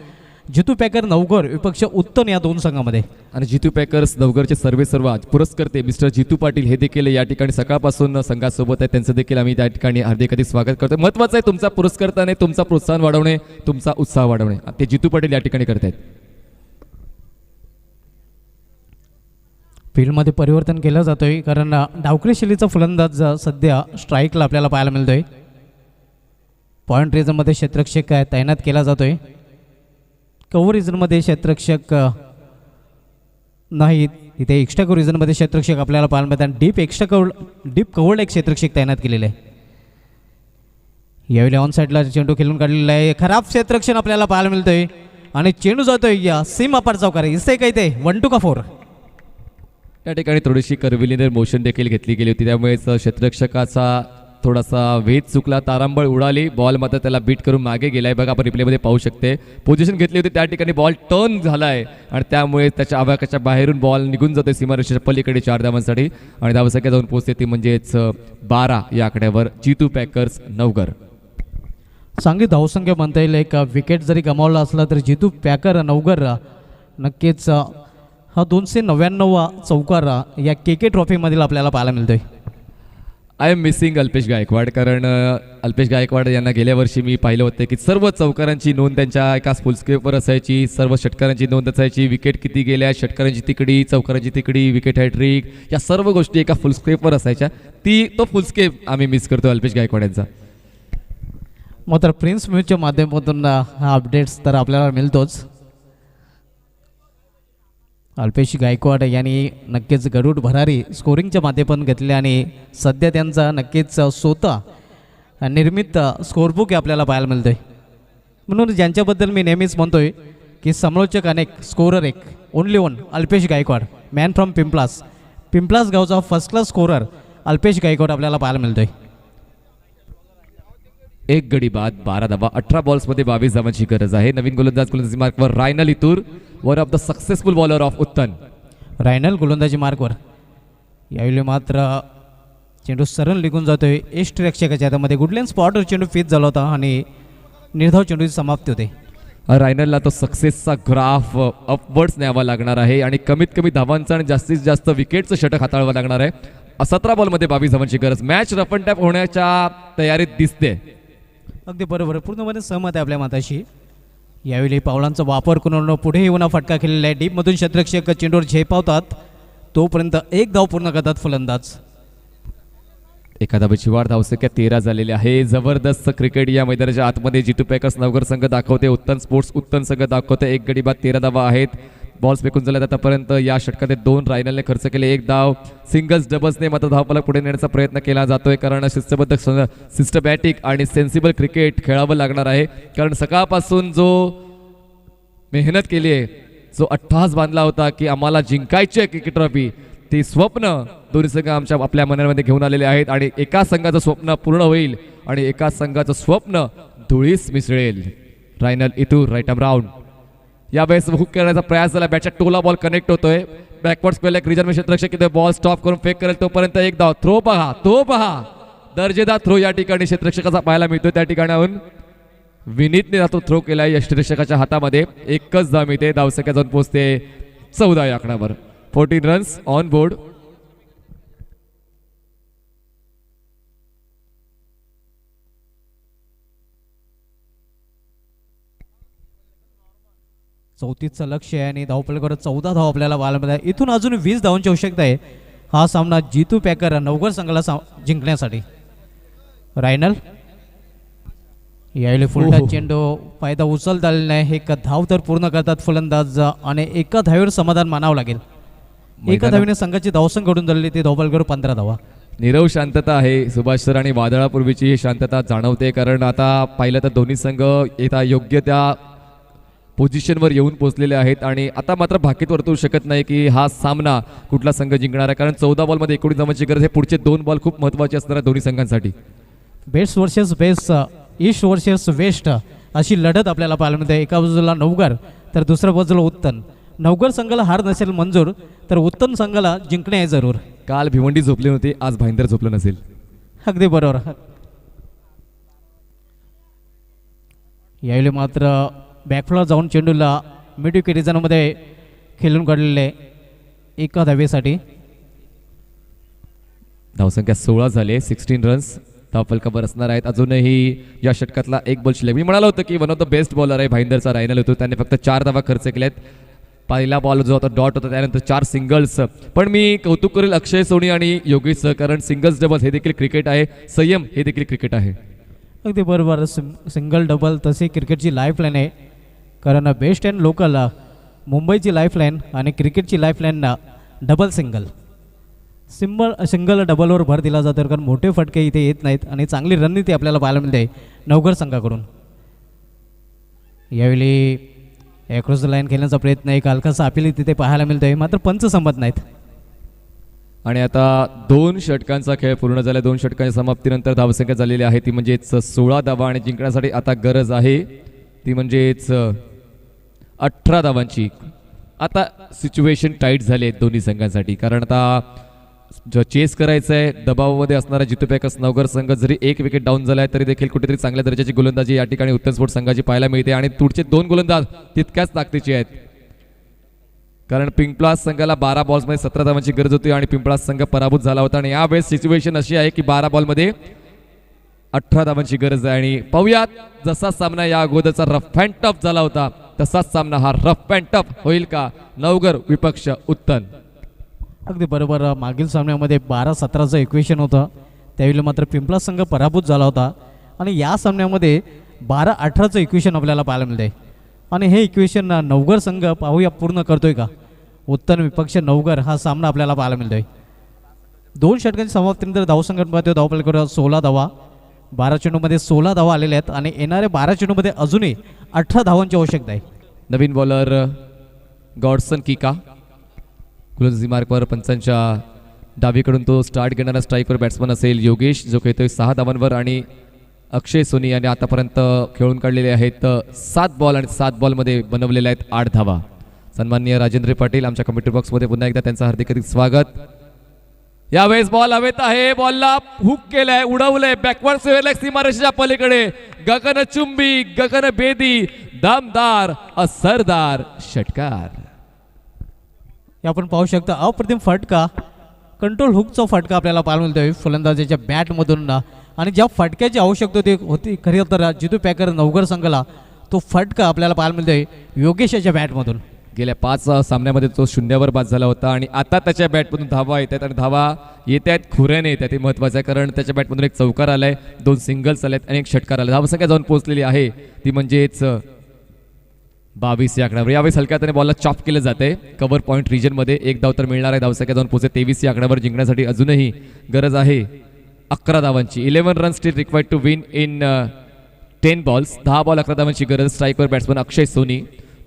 जितू पॅकर नवघर विपक्ष उत्तन या दोन संघामध्ये. आणि जितू पॅकर्स नवघरचे सर्व पुरस्कर्ते मिस्टर जितू पाटील हे देखील या ठिकाणी सकाळपासून संघासोबत आहे. त्यांचं देखील आम्ही त्या ठिकाणी हार्दिक स्वागत करतो. महत्त्वाचं आहे तुमचा पुरस्कर्ताने तुमचा प्रोत्साहन वाढवणे, तुमचा उत्साह वाढवणे. ते जितू पाटील या ठिकाणी करत आहेत. फील्डमध्ये परिवर्तन केलं जातोय कारण डावकरी शैलीचा फलंदाज सध्या स्ट्राईकला आपल्याला पाहायला मिळतोय. पॉईंट रिजनमध्ये क्षेत्ररक्षक तैनात केला जातोय. कव्हर रिजनमध्ये क्षेत्ररक्षक नाहीत. इथे एक्स्ट्रा कव्हर रिजनमध्ये क्षेत्ररक्षक आपल्याला पाहायला मिळतात आणि डीप कव्हर्ड एक क्षेत्ररक्षक तैनात केलेले आहे. यावेळी ऑन साईडला चेंडू खेळून काढलेला आहे. खराब क्षेत्ररक्षण आपल्याला पाहायला मिळतोय आणि चेंडू जातोय या सीम अपार चौकार. इसे काय ते 1-2 का 4. त्या ठिकाणी थोडीशी कर्विलिनर मोशन देखील घेतली गेली होती. त्यामुळेच क्षेत्ररक्षकाचा थोडासा वेध चुकला, तारांबळ उडाली. बॉल मात्र त्याला बीट करून मागे गेलाय. बघा आपण रिप्लेमध्ये पाहू शकते. पोझिशन घेतली होती त्या ठिकाणी बॉल टर्न झालाय आणि त्यामुळे त्याच्या आवाकाच्या बाहेरून बॉल निघून जातोय सीमारेषेच्या पलीकडे 4 धावांसाठी आणि धावसंख्या जाऊन पोहोचते ती म्हणजेच 12 या आकड्यावर जितू पॅकर्स नवघर. चांगली धावसंख्या म्हणता येईल. एक विकेट जरी गमावला असला तर जितू पॅकर नवघर नक्कीच हा 299वा चौकार या KK ट्रॉफीमधील आपल्याला पाहायला मिळतोय. I am missing Alpesh Gaikwad, कारण अल्पेश गायकवाड यांना गेल्या वर्षी मी पाहिलं होतं की सर्व चौकारांची नोंद त्यांच्या एका फुलस्केपवर असायची. सर्व षटकारांची नोंद असायची. विकेट किती गेल्या, षटकारांची तिकडी, चौकारांची तिकडी, विकेट हॅट्रिक, या सर्व गोष्टी एका फुलस्केपवर असायच्या. तो फुलस्केप आम्ही मिस करतो अल्पेश गायकवाड यांचा. मात्र प्रिन्स म्यूजच्या माध्यमातून हा अपडेट्स तर आपल्याला मिळतोच. अल्पेश गायकवाड यांनी नक्कीच गरुड भरारी स्कोरिंगच्या माध्यमातून घेतले आणि सध्या त्यांचा नक्कीच स्वतः निर्मित स्कोरबुक आपल्याला पाहायला मिळतोय. म्हणून ज्यांच्याबद्दल मी नेहमीच म्हणतोय की समालोचक अनेक, स्कोरर एक, only one Alpesh Gaikwad. Man from Pimplas गावचा first class scorer Alpesh Gaikwad आपल्याला पाहायला मिळतोय. एक गडी बाद 12 धावा. 18 बॉल्समध्ये 22 धावांची गरज आहे. नवीन गोलंदाजी मार्कवर Rynal इतूर, one of the successful bowler of उत्तन. रायनल गोलंदाजी मार्कवर. यावेळी मात्र चेंडू सरळ निघून जातोय यष्टिरक्षकाच्या हातामध्ये. गुडलँड स्पॉटवर चेंडू फिट झाला होता आणि निर्धाव चेंडूची समाप्ती होते. रायनलला तो सक्सेसचा ग्राफ अपवर्ड्स न्यावा लागणार आहे आणि कमीत कमी धावांचा आणि जास्तीत जास्त विकेटचं षटक हाताळावं लागणार आहे. 17 बॉलमध्ये 22 धावांची गरज. मॅच रफ अँड टॅप होण्याच्या तयारीत दिसते. अगदी बरोबर, पूर्णपणे सहमत आहे आपल्या मताशी. यावेळी पावलांचा वापर करून पुढे येऊन फटका खेळलेला आहे. डीपमधून क्षेत्ररक्षक चेंडूवर झेपावतात, तोपर्यंत 1 धाव पूर्ण करतात फलंदाज. एका धावेची वाढ. धावसंख्या 13 झालेली आहे. जबरदस्त क्रिकेट या मैदानाच्या आतमध्ये जितू पॅकर्स नवघर संघ दाखवते. उत्तन स्पोर्ट्स उत्तन संघ दाखवते. 1 गडी बाद 13 धावा आहेत. बॉल्स फेकून झाल्यात आतापर्यंत. या षटकात 2 रायनलने खर्च केले. 1 धाव. सिंगल्स डबल्सने मात्र धावफलक पुढे नेण्याचा प्रयत्न केला जातोय, कारण शिस्तबद्ध सिस्टमॅटिक आणि सेन्सिबल क्रिकेट खेळावं लागणार आहे. कारण सकाळपासून जो मेहनत केली आहे, जो अट्टहास बांधला होता की आम्हाला जिंकायची आहे क्रिकेट ट्रॉफी, ती स्वप्न दोन्ही संघ आपल्या मनामध्ये घेऊन आलेले आहेत आणि एका संघाचं स्वप्न पूर्ण होईल आणि एका संघाचं स्वप्न धुळीस मिसळेल. Rynal इतूर right arm round. यावेळेस हुक करण्याचा प्रयास झाला. बॅटच्या टोला बॉल कनेक्ट होतोय. बॅकवर्ड स्क्वेअर एक रिजन क्षेत्ररक्षक इथे बॉल स्टॉप करून फेक करेल तोपर्यंत 1 धाव. थ्रो पहा, तो पहा, दर्जेदार थ्रो या ठिकाणी क्षेत्ररक्षकाचा पाहायला मिळतोय. त्या ठिकाणाहून विनीतने तो थ्रो केलाय यष्टिरक्षकाच्या हातामध्ये. 1च धाव मिळते. धावसंख्या जाऊन पोहोचते 14 या आकड्यावर. 14 रन्स ऑन बोर्ड. चौतीसचं लक्ष आहे आणि धावपलकावर 14 धाव आपल्याला पाहायला मिळतात. इथून अजून 20 धावांची आवश्यकता आहे हा सामना जितू पॅकर नवघर संघाला जिंकण्यासाठी. रायनल यावेळी फुलटा चेंडू फायदा उचलता आलेला नाही. 1 धाव तर पूर्ण करतात फलंदाज आणि 1 धावेवर समाधान मानावं लागेल. 1 धावेने संघाची धावसंख्या घडून झालेली ते धावपलकावर 15 धावा. नीरव शांतता आहे सुभाष सर आणि वादळापूर्वीची ही शांतता जाणवते, कारण आता पाहिलं तर दोन्ही संघ येता योग्य त्या पोझिशनवर येऊन पोहोचलेले आहेत आणि आता मात्र भाकीत वर्तवू शकत नाही की हा सामना कुठला संघ जिंकणार आहे, कारण 14 बॉलमध्ये 19 धावांची गरज आहे. पुढचे 2 बॉल खूप महत्त्वाचे असणार आहेत दोन्ही संघांसाठी. Best versus best, east versus West अशी लढत आपल्याला पाहायला मिळते. एका बाजूला नवघर तर दुसऱ्या बाजूला उत्तन. नवघर संघाला हार नसेल मंजूर तर उत्तन संघाला जिंकणे आहे जरूर. काल भिवंडी झोपली नव्हती, आज भाईंदर झोपलं नसेल. अगदी बरोबर. यावेळी मात्र बॅकफ्लॉर जाऊन चेंडूला मिड विकेट रिजनमध्ये खेळून काढलेले एका धावेसाठी. धावसंख्या 16 झाले, 16 रन्स. धावफलकावर असणार आहेत. अजूनही या षटकातला एक बॉल शिल्लक. मी म्हणालो होतं की one of the best bowler आहे भाईंदरचा रायनल होतो. त्याने फक्त 4 धावा खर्च केल्यात. पहिला बॉल जो होता डॉट होता, त्यानंतर 4 सिंगल्स. पण मी कौतुक करेल अक्षय सोनी आणि योगेशचं, कारण सिंगल्स डबल्स हे देखील क्रिकेट आहे, संयम हे देखील क्रिकेट आहे. अगदी बरोबर. सिंगल डबल तसे क्रिकेटची लाईफलाईन आहे. कारण बेस्ट अँड लोकल मुंबईची लाईफलाईन आणि क्रिकेटची लाईफलाईन डबल सिंगल. सिंगल डबलवर भर दिला जातो, कारण मोठे फटके इथे येत नाहीत आणि चांगली रणनीती आपल्याला पाहायला मिळते नवघर संघाकडून. यावेळी ॲक्रॉस द लाईन खेळण्याचा प्रयत्न एक हलकासा अपील तिथे पाहायला मिळतोय, मात्र पंच संमत नाहीत. आणि आता 2 षटकांचा खेळ पूर्ण झाला. 2 षटकांच्या समाप्तीनंतर धावसंख्या झालेली आहे ती म्हणजेच 16 धावा आणि जिंकण्यासाठी आता गरज आहे ती म्हणजेच 18 धावांची. आता सिच्युएशन टाईट झाली आहे दोन्ही संघांसाठी, कारण आता जो चेस करायचं आहे दबावामध्ये असणारा जितू पॅकर्स नवघर संघ जरी एक विकेट डाऊन झाला आहे तरी देखील कुठेतरी चांगल्या दर्जाची गोलंदाजी या ठिकाणी उत्तम स्पोर्ट्स संघाची पाहायला मिळते. आणि पुढचे 2 गोलंदाज तितक्याच ताकदीचे आहेत, कारण पिंपळास संघाला 12 बॉल्समध्ये 17 धावांची गरज होती आणि पिंपळास संघ पराभूत झाला होता. आणि यावेळेस सिच्युएशन अशी आहे की 12 बॉलमध्ये 18 धावांची गरज आहे. आणि पाहूयात जसा सामना या अगोदरचा रफ अँड टफ झाला होता तसाच सामना हा रफ अँड टफ होईल का. नवघर विपक्ष उत्तन. अगदी बरोबर. मागील सामन्यामध्ये 12-17चं इक्वेशन होतं, त्यावेळी मात्र पिंपळा संघ पराभूत झाला होता. आणि या सामन्यामध्ये 12-18चं इक्वेशन आपल्याला पाहायला मिळते. आणि हे इक्वेशन नवघर संघ पाहूया पूर्ण करतोय का. उत्तन विपक्ष नवघर हा सामना आपल्याला पाहायला मिळतोय. 2 षटकांची समाप्तीनंतर धावसंख्या पाहतोय धावफलकावर 16 धावा. 12 चेंडूमध्ये 16 धावा आलेल्या आहेत आणि येणाऱ्या 12 चेंडूमध्ये अजूनही 18 धावांची आवश्यकता आहे. नवीन बॉलर गॉडसन किका गोलंदाजी मार्कवर पंचांच्या डावीकडून तो स्टार्ट घेणारा स्ट्राईकवर बॅट्समन असेल योगेश जो खेळतोय 6 धावांवर. आणि अक्षय सोनी यांनी आतापर्यंत खेळून काढलेले आहेत 7 बॉल आणि 7 बॉलमध्ये बनवलेले आहेत 8 धावा. सन्माननीय राजेंद्र पाटील आमच्या कमेंट्री बॉक्समध्ये पुन्हा एकदा त्यांचं हार्दिक स्वागत. यावेळेस बॉल हवेत आहे, बॉलला हुक केलाय, उडवलंय, बॅकवर्ड स्वेअरलेग सीमारेषेच्या पलीकडे. गगनचुंबी गगनभेदी दमदार असरदार षटकार. आपण पाहू शकता अप्रतिम फटका, कंट्रोल हुकचा फटका आपल्याला पाहायला मिळतोय फलंदाजाच्या बॅटमधून. आणि ज्या फटक्याची आवश्यकता होती खरी तर जितू पॅकर नवघर संघाला तो फटका आपल्याला पाहायला मिळतोय योगेशाच्या बॅटमधून. गेल्या 5 सामन्यामध्ये तो 0वर बाद झाला होता आणि आता त्याच्या बॅटमधून धावा येत आहेत आणि धावा येत आहेत खुऱ्याने येत आहेत. ते महत्त्वाचं आहे, कारण त्याच्या बॅटमधून एक चौकार आलाय, 2 सिंगल्स आलेत आणि एक षटकार आला. धावसंख्या जाऊन पोहोचलेली आहे ती म्हणजेच 22 या आकड्यावर. यावेळेस हलक्या हाताने बॉलला चॉप केलं जाते कव्हर पॉईंट रिजनमध्ये. एक धाव तर मिळणार आहे. धावसंख्या जाऊन पोहोचते 23 या आकड्यावर. जिंकण्यासाठी अजूनही गरज आहे 11 धावांची. 11 run still required to win in 10 balls. 10 ball 11 धावांची गरज. स्ट्राईकवर बॅट्समन अक्षय सोनी.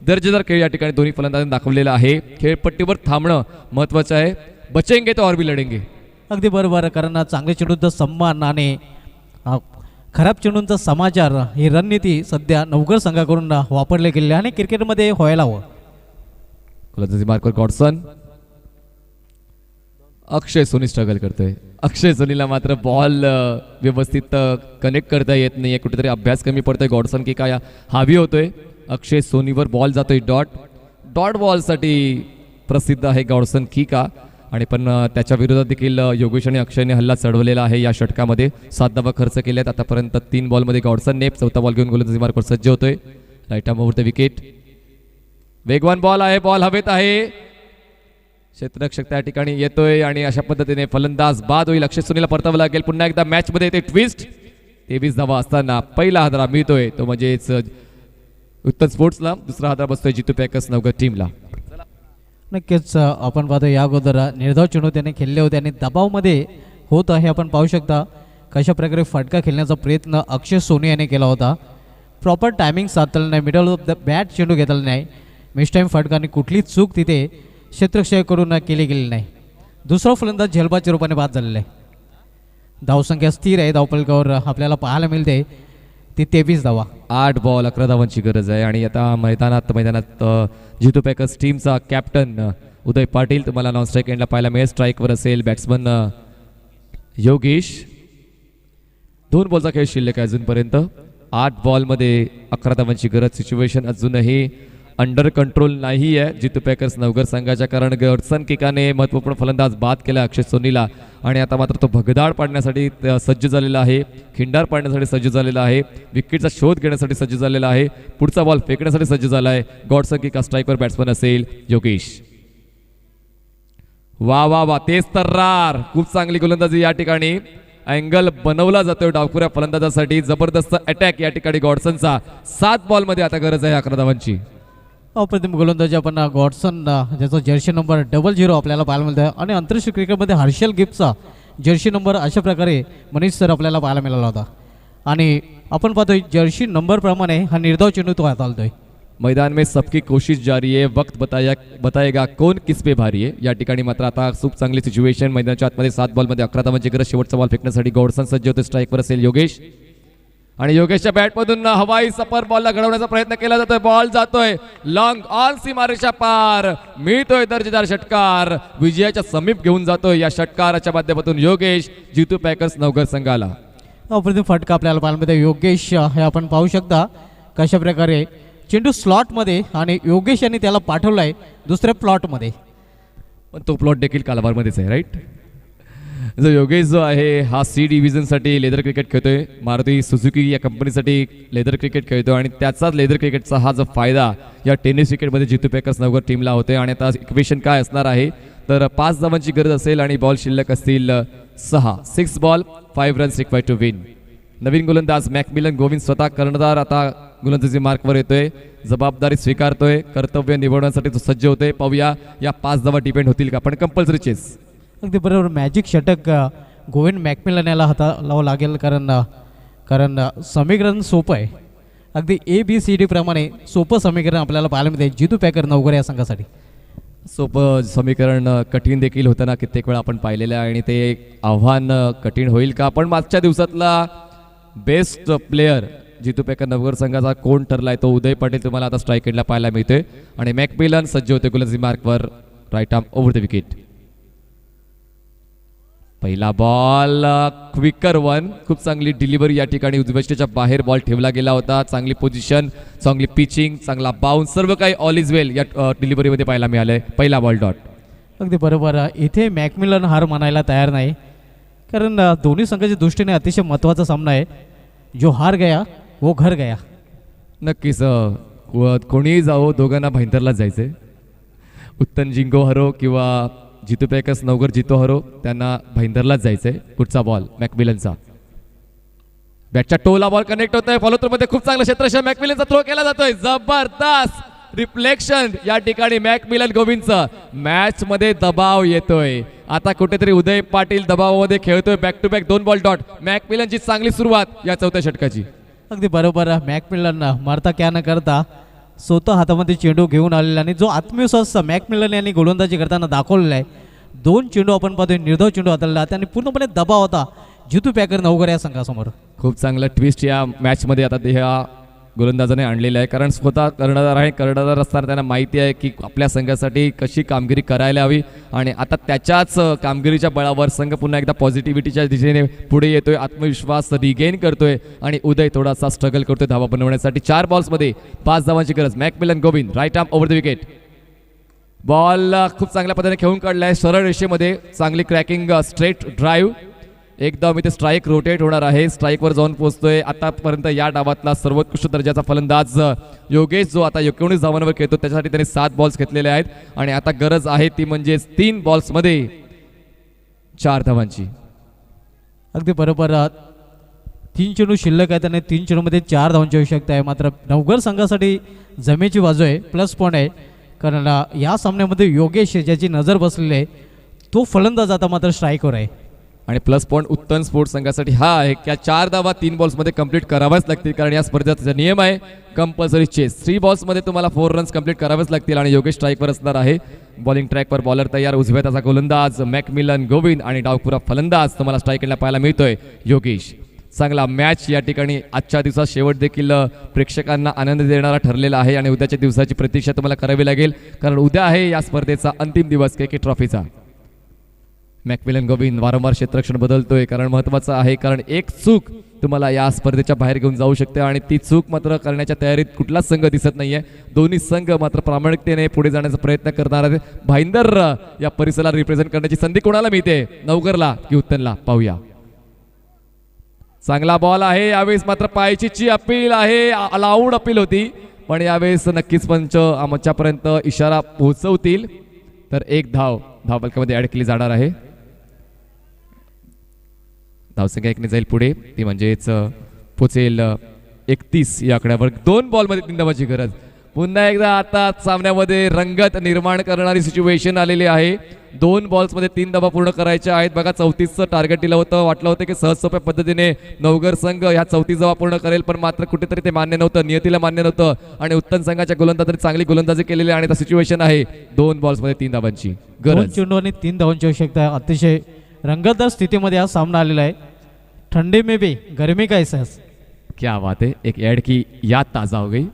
दर्जेदार खेळ या ठिकाणी दोन्ही फलंदाजांनी दाखवलेला आहे. खेळपट्टीवर थांबणं महत्त्वाचं आहे. बचेंगे तो और भी लढेंगे. अगदी बरोबर. कारण चांगल्या चेंडूचा सन्मान आणि खराब चेंडूंचा समाचार ही रणनीती सध्या नवघर संघाकडून वापरले गेले आणि क्रिकेटमध्ये व्हायला हवं. गोलंदाजी मार्कवर गॉडसन. अक्षय सोनी स्ट्रगल करतोय. अक्षय सोनीला मात्र बॉल व्यवस्थित कनेक्ट करता येत नाही. कुठेतरी अभ्यास कमी पडतोय. गॉडसन की काय हावी होतोय. अक्षय सोनीवर बॉल जातोय डॉट बॉलसाठी प्रसिद्ध आहे गॉडसन की का. आणि पण त्याच्या विरोधात देखील योगेश आणि अक्षयने हल्ला चढवलेला आहे. या षटकामध्ये 7 धावा खर्च केल्यात आतापर्यंत. 3 बॉलमध्ये गॉडसनने 4था बॉल घेऊन गोलंदाजी मार्कवर सज्ज होतोय. राईटा मुहूर्त विकेट. वेगवान बॉल आहे, बॉल हवेत आहे. क्षेत्ररक्षक त्या ठिकाणी येतोय आणि अशा पद्धतीने फलंदाज बाद होईल. अक्षय सोनीला परतावं लागेल. पुन्हा एकदा मॅचमध्ये येते ट्विस्ट. 23 धावा असताना पहिला हादरा मिळतोय तो म्हणजेच उत्तम स्पोर्ट्सला. दुसरा हादरा बसतोय जितू पॅकर्स नवघर टीमला. नक्कीच आपण पाहतो या अगोदर निर्धाव चेंडू त्याने खेळले होते आणि दबावमध्ये होतं हे आपण पाहू शकता. कशा प्रकारे फटका खेळण्याचा प्रयत्न अक्षय सोनी याने केला होता. प्रॉपर टायमिंग साधलेलं नाही. मिडल ऑफ द बॅट चेंडू घेतलेला नाही. मिस टाईम फटका आणि कुठली चूक तिथे क्षेत्रक्षयाकडून केली गेली नाही. दुसरा फलंदाज झेलबाच्या रूपाने बाद झालेला आहे. धावसंख्या स्थिर आहे. धावफलकावर आपल्याला पाहायला मिळते ती 23 धावा. 8 बॉल 11 धावांची गरज आहे. आणि आता मैदानात जितू पॅकर्स टीमचा कॅप्टन उदय पाटील तुम्हाला नॉन स्ट्राईक एंडला पाहायला मिळेल. स्ट्राईकवर असेल बॅट्समन योगेश. 2 बॉलचा खेळ शिल्लक आहे अजूनपर्यंत. 8 बॉलमध्ये 11 धावांची गरज. सिच्युएशन अजूनही अंडर कंट्रोल नाही आहे जितू पॅकर्स नवघर संघाच्या, कारण गडसन किकाने महत्त्वपूर्ण फलंदाज बाद केला अक्षय सोनीला. आणि आता मात्र तो भगदाड पाडण्यासाठी सज्ज झालेला आहे, खिंडार पाडण्यासाठी सज्ज झालेला आहे, विकेटचा शोध घेण्यासाठी सज्ज झालेला आहे, पुढचा बॉल फेकण्यासाठी सज्ज झाला आहे. गॉडसन किका स्ट्राईकवर बॅट्समन असेल योगेश. वा वा वा, तेच तर्रार. खूप चांगली गोलंदाजी या ठिकाणी. अँगल बनवला जातोय डावखुऱ्या फलंदाजासाठी. जबरदस्त अटॅक या ठिकाणी गॉडसनचा. 7 बॉलमध्ये आता गरज आहे 11 धावांची. अप्रतिम गोलंदाजी आपण गॉडसन ज्याचा जर्सी नंबर 00 आपल्याला पाहायला मिळतोय. आणि आंतरराष्ट्रीय क्रिकेटमध्ये हर्षल गिफ्टचा जर्सी नंबर अशा प्रकारे मनीष सर आपल्याला पाहायला मिळाला होता. आणि आपण पाहतोय जर्सी नंबरप्रमाणे हा निर्धाव चेंडू तो हाताळतोय. मैदान में सबकी कोशिश जारी है, वक्त बताएगा कौन किस पे भारी है. या ठिकाणी मात्र आता खूप चांगली सिच्युएशन. मैदानाच्या आतमध्ये 7 बॉलमध्ये 11 धावांची गरज. शेवटचा बॉल फेकण्यासाठी गॉडसन सज्ज होते. स्ट्राईकवर असेल योगेश. आणि योगेशच्या बॅटमधून हवाई सफर बॉलला घडवण्याचा प्रयत्न केला जातोय. बॉल जातोय लॉंग ऑन सीमारेषा पार. मिळतोय दर्जेदार षटकार. विजयाच्या समीप घेऊन जातोय या षटकाराच्या माध्यमातून योगेश जितू पॅकर्स नवघर संघाला. अप्रतिम फटका आपल्याला पाहायला मिळतोय. योगेश हे आपण पाहू शकता कशा प्रकारे चेंडू स्लॉटमध्ये आणि योगेश यांनी त्याला पाठवलाय दुसऱ्या प्लॉटमध्ये. पण तो प्लॉट देखील कालाबारमध्येच आहे, राईट. जो योगेश जो आहे हा सी डिव्हिजनसाठी लेदर क्रिकेट खेळतोय. मारुती सुझुकी या कंपनीसाठी लेदर क्रिकेट खेळतोय. आणि त्याचाच लेदर क्रिकेटचा हा जो फायदा या टेनिस क्रिकेटमध्ये जितू पॅकर्स नवघर टीमला होते. आणि आता इक्वेशन काय असणार आहे तर 5 धावांची गरज असेल आणि बॉल शिल्लक असतील 6 ball 5 runs required to win. नवीन गोलंदाज मॅकमिलन गोविंद स्वतः कर्णधार आता गोलंदाजी मार्कवर येतोय. जबाबदारी स्वीकारतोय. कर्तव्य निभवण्यासाठी तो सज्ज होतोय. पाहूया या 5 धावा डिपेंड होतील का. पण कंपल्सरी चेस. अगदी बरोबर. मॅजिक षटक गोविंद मॅकमिलन याला हाताळावं लागेल, कारण समीकरण सोपं आहे. अगदी ABCD प्रमाणे सोपं समीकरण आपल्याला पाहायला मिळते जितू पॅकर नवघर या संघासाठी. सोपं समीकरण कठीण देखील होतं ना, कित्येक वेळा आपण पाहिलेलं आहे. आणि ते एक आव्हान कठीण होईल का. पण मागच्या दिवसातला बेस्ट प्लेयर जितू पॅकर नवघर संघाचा कोण ठरलाय तो उदय पाटील तुम्हाला आता स्ट्राईक एंडला पाहायला मिळतोय. आणि मॅकमिलन सज्ज होते गोलंदाजी मार्कवर. Right arm over the wicket. पहिला बॉल क्विकर 1. खूप चांगली डिलिव्हरी या ठिकाणी. उजव्याच्या बाहेर बॉल ठेवला गेला होता. चांगली पोझिशन, चांगली पिचिंग, चांगला बाउन्स, सर्व काही ऑल इज वेल या डिलिव्हरीमध्ये पाहायला मिळालंय. पहिला बॉल डॉट. अगदी बरोबर. इथे मॅकमिलन हार मानायला तयार नाही, कारण दोन्ही संघाच्या दृष्टीने अतिशय महत्त्वाचा सामना आहे. जो हार गया वो घर गया. नक्कीच कोणीही जावो दोघांना भाईंदरला जायचंय. उत्तम जिंको हरो किंवा जितू पॅकर्स नवघर जितो हरो, त्यांना भाईंदरलाच जायचंय. पुढचा बॉल मॅकमिलनचा. बॅटच्या टोला बॉल कनेक्ट होतोय. फॉलो थ्रू मध्ये खूप चांगला क्षेत्रशः मॅकमिलनचा थ्रो केला जातोय. जबरदस्त रिफ्लेक्शन या ठिकाणी मॅकमिलन गोविंदचं. मॅच मध्ये दबाव येतोय. आता कुठेतरी उदय पाटील दबावामध्ये खेळतोय. Back to back 2 ball dot. मॅकमिलनची चांगली सुरुवात या 4थ्या षटकाची. अगदी बरोबर. मॅकमिलन मारता क्या न करता स्वतः हातामध्ये चेंडू घेऊन आलेला आणि जो आत्मविश्वास मॅकमिलन यांनी गोलंदाजी करताना दाखवलेला आहे. 2 चेंडू आपण पाहतोय निर्धाव चेंडू हाताळला आणि पूर्णपणे दबाव होता जितू पॅकर नवघर या संघासमोर. खूप चांगला ट्विस्ट या मॅचमध्ये आता ह्या गोलंदाजाने आणलेला आहे. कारण स्वतः कर्णधार आहे. कर्णधार असताना त्यांना माहिती आहे की आपल्या संघासाठी कशी कामगिरी करायला हवी. आणि आता त्याच्याच कामगिरीच्या बळावर संघ पुन्हा एकदा पॉझिटिव्हिटीच्या दिशेने पुढे येतोय. आत्मविश्वास रिगेन करतोय. आणि उदय थोडासा स्ट्रगल करतोय धावा बनवण्यासाठी. 4 बॉल्समध्ये 5 धावांची गरज. McMillan Govind right arm over the wicket. Ball खूप चांगल्या पद्धतीने खेळून काढलाय सरळ रेषेमध्ये. चांगली क्रॅकिंग स्ट्रेट ड्राईव्ह. एकदम इथे स्ट्राईक रोटेट होणार आहे. स्ट्राईकवर जाऊन पोहोचतोय. आतापर्यंत या डावातला सर्वोत्कृष्ट दर्जाचा फलंदाज योगेश जो आता 19 धावांवर खेळतो. त्याच्यासाठी त्यांनी 7 बॉल्स घेतलेले आहेत. आणि आता गरज आहे ती म्हणजे 3 बॉल्समध्ये 4 धावांची. अगदी बरोबर. 3 चेंडू शिल्लक आहेत आणि 3 चेंडूमध्ये 4 धावांची आवश्यकता आहे. मात्र नवघर संघासाठी जमेची बाजू आहे, प्लस पॉईंट आहे. कारण या सामन्यामध्ये योगेश ज्याची नजर बसलेली आहे तो फलंदाज आता मात्र स्ट्राईकवर आहे. आणि प्लस पॉईंट उत्तम स्पोर्ट्स संघासाठी हा आहे की 4 धावा 3 बॉल्समध्ये कंप्लीट कराव्याच लागतील. कारण या स्पर्धेचा नियम आहे कंपल्सरी चेस. 3 बॉल्समध्ये तुम्हाला 4 रन्स कंप्लीट करावेच लागतील. आणि योगेश स्ट्राईकवर असणार आहे. बॉलिंग ट्रॅकवर बॉलर तयार. उजव्या त्याचा गोलंदाज मॅकमिलन गोविंद आणि डावपुरा फलंदाज तुम्हाला स्ट्राईक एंडला पाहायला मिळतोय योगेश. चांगला मॅच या ठिकाणी आजच्या दिवसात शेवट देखील प्रेक्षकांना आनंद देणारा ठरलेला आहे आणि उद्याच्या दिवसाची प्रतीक्षा तुम्हाला करावी लागेल, कारण उद्या आहे या स्पर्धेचा अंतिम दिवस के ट्रॉफीचा. मॅकमिलन गोविंद वारंवार क्षेत्ररक्षण बदलतोय, कारण महत्त्वाचं आहे, कारण एक चूक तुम्हाला या स्पर्धेच्या बाहेर घेऊन जाऊ शकते आणि ती चूक मात्र करण्याच्या तयारीत कुठलाच संघ दिसत नाहीये. दोन्ही संघ मात्र प्रामाणिकतेने पुढे जाण्याचा प्रयत्न करणार आहेत. भाईंदर या परिसराला रिप्रेझेंट करण्याची संधी कोणाला मिळते, नवगरला की उत्तनला, पाहूया. चांगला बॉल आहे, यावेळेस मात्र पायचीची अपील आहे, अलाउड अपील होती, पण यावेळेस नक्कीच पंच आमच्यापर्यंत इशारा पोहोचवतील. तर एक धावफलकामध्ये ऍड केली जाणार आहे. धावसंख्या एकने जाईल पुढे, ती म्हणजेच पोचेल 31 या आकड्यावर. 2 बॉलमध्ये 3 धावांची गरज. पुन्हा एकदा आता सामन्यामध्ये रंगत निर्माण करणारी सिच्युएशन आलेली आहे. 2 बॉल्समध्ये 3 धावा पूर्ण करायच्या आहेत. बघा 34चं टार्गेट दिलं होतं, वाटलं होतं की सहज सोप्या पद्धतीने नवगर संघ ह्या 34 धावा पूर्ण करेल, पण मात्र कुठेतरी ते मान्य नव्हतं, नियतीला मान्य नव्हतं आणि उत्तम संघाच्या गोलंदाजांनी चांगली गोलंदाजी केलेली आणि आता सिच्युएशन आहे 2 बॉल्समध्ये 3 धावांची 2 गरज. चेंडू आणि 3 धावांची आवश्यकता आहे. अतिशय रंगतदार स्थितीमध्ये हा सामना आलेला आहे. ठंडे में भी गर्मी का एहसास. क्या बात है, एक ऍड की याद ताजा हो गई.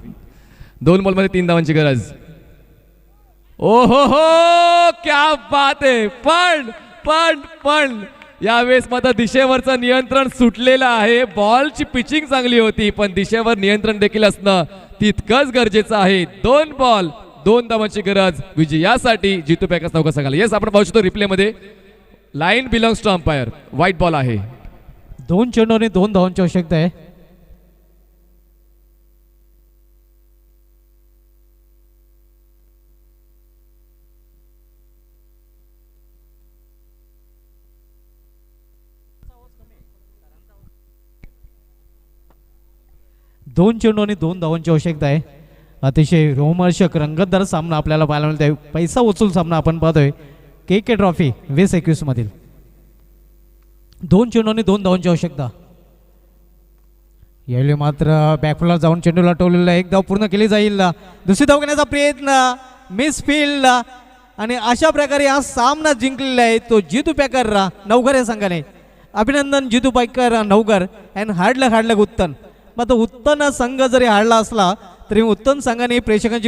2 बॉलमध्ये 3 धावांची गरज. ओ हो क्या बात आहे. पण यावेळेस मात्र दिशेवरचं नियंत्रण सुटलेलं आहे. बॉलची पिचिंग चांगली होती, पण दिशेवर नियंत्रण देखील असणं तितकंच गरजेचं आहे. 2 बॉल 2 धावांची गरज विजयासाठी जितू पॅकर्स नौका संघाला. येस, आपण पाहू शकतो रिप्ले मध्ये line belongs to umpire. White ball आहे. 2 चेंडू आणि 2 धावांची आवश्यकता आहे. दोन चेंडू आणि 2 धावांची आवश्यकता आहे. अतिशय रोमहर्षक रंगतदार सामना आपल्याला पाहायला मिळतोय. पैसा वसूल सामना आपण पाहतोय के ट्रॉफी 2021 मधील. 2 चेंडू आणि 2 धावांची आवश्यकता. यावेळी मात्र बॅकफुलला जाऊन चेंडूला टोललेला 1 धाव पूर्ण केली जाईल. दुसरी धाव घेण्याचा प्रयत्न, मिस फील्ड आणि अशा प्रकारे हा सामना जिंकलेला आहे तो जितू पॅकर नवघर या संघाने. अभिनंदन जितू पॅकर नवघर अँड हार्डलक उत्तन. मात्र उत्तन संघ जरी हारला असला तरी उत्तन संघाने प्रेक्षकांची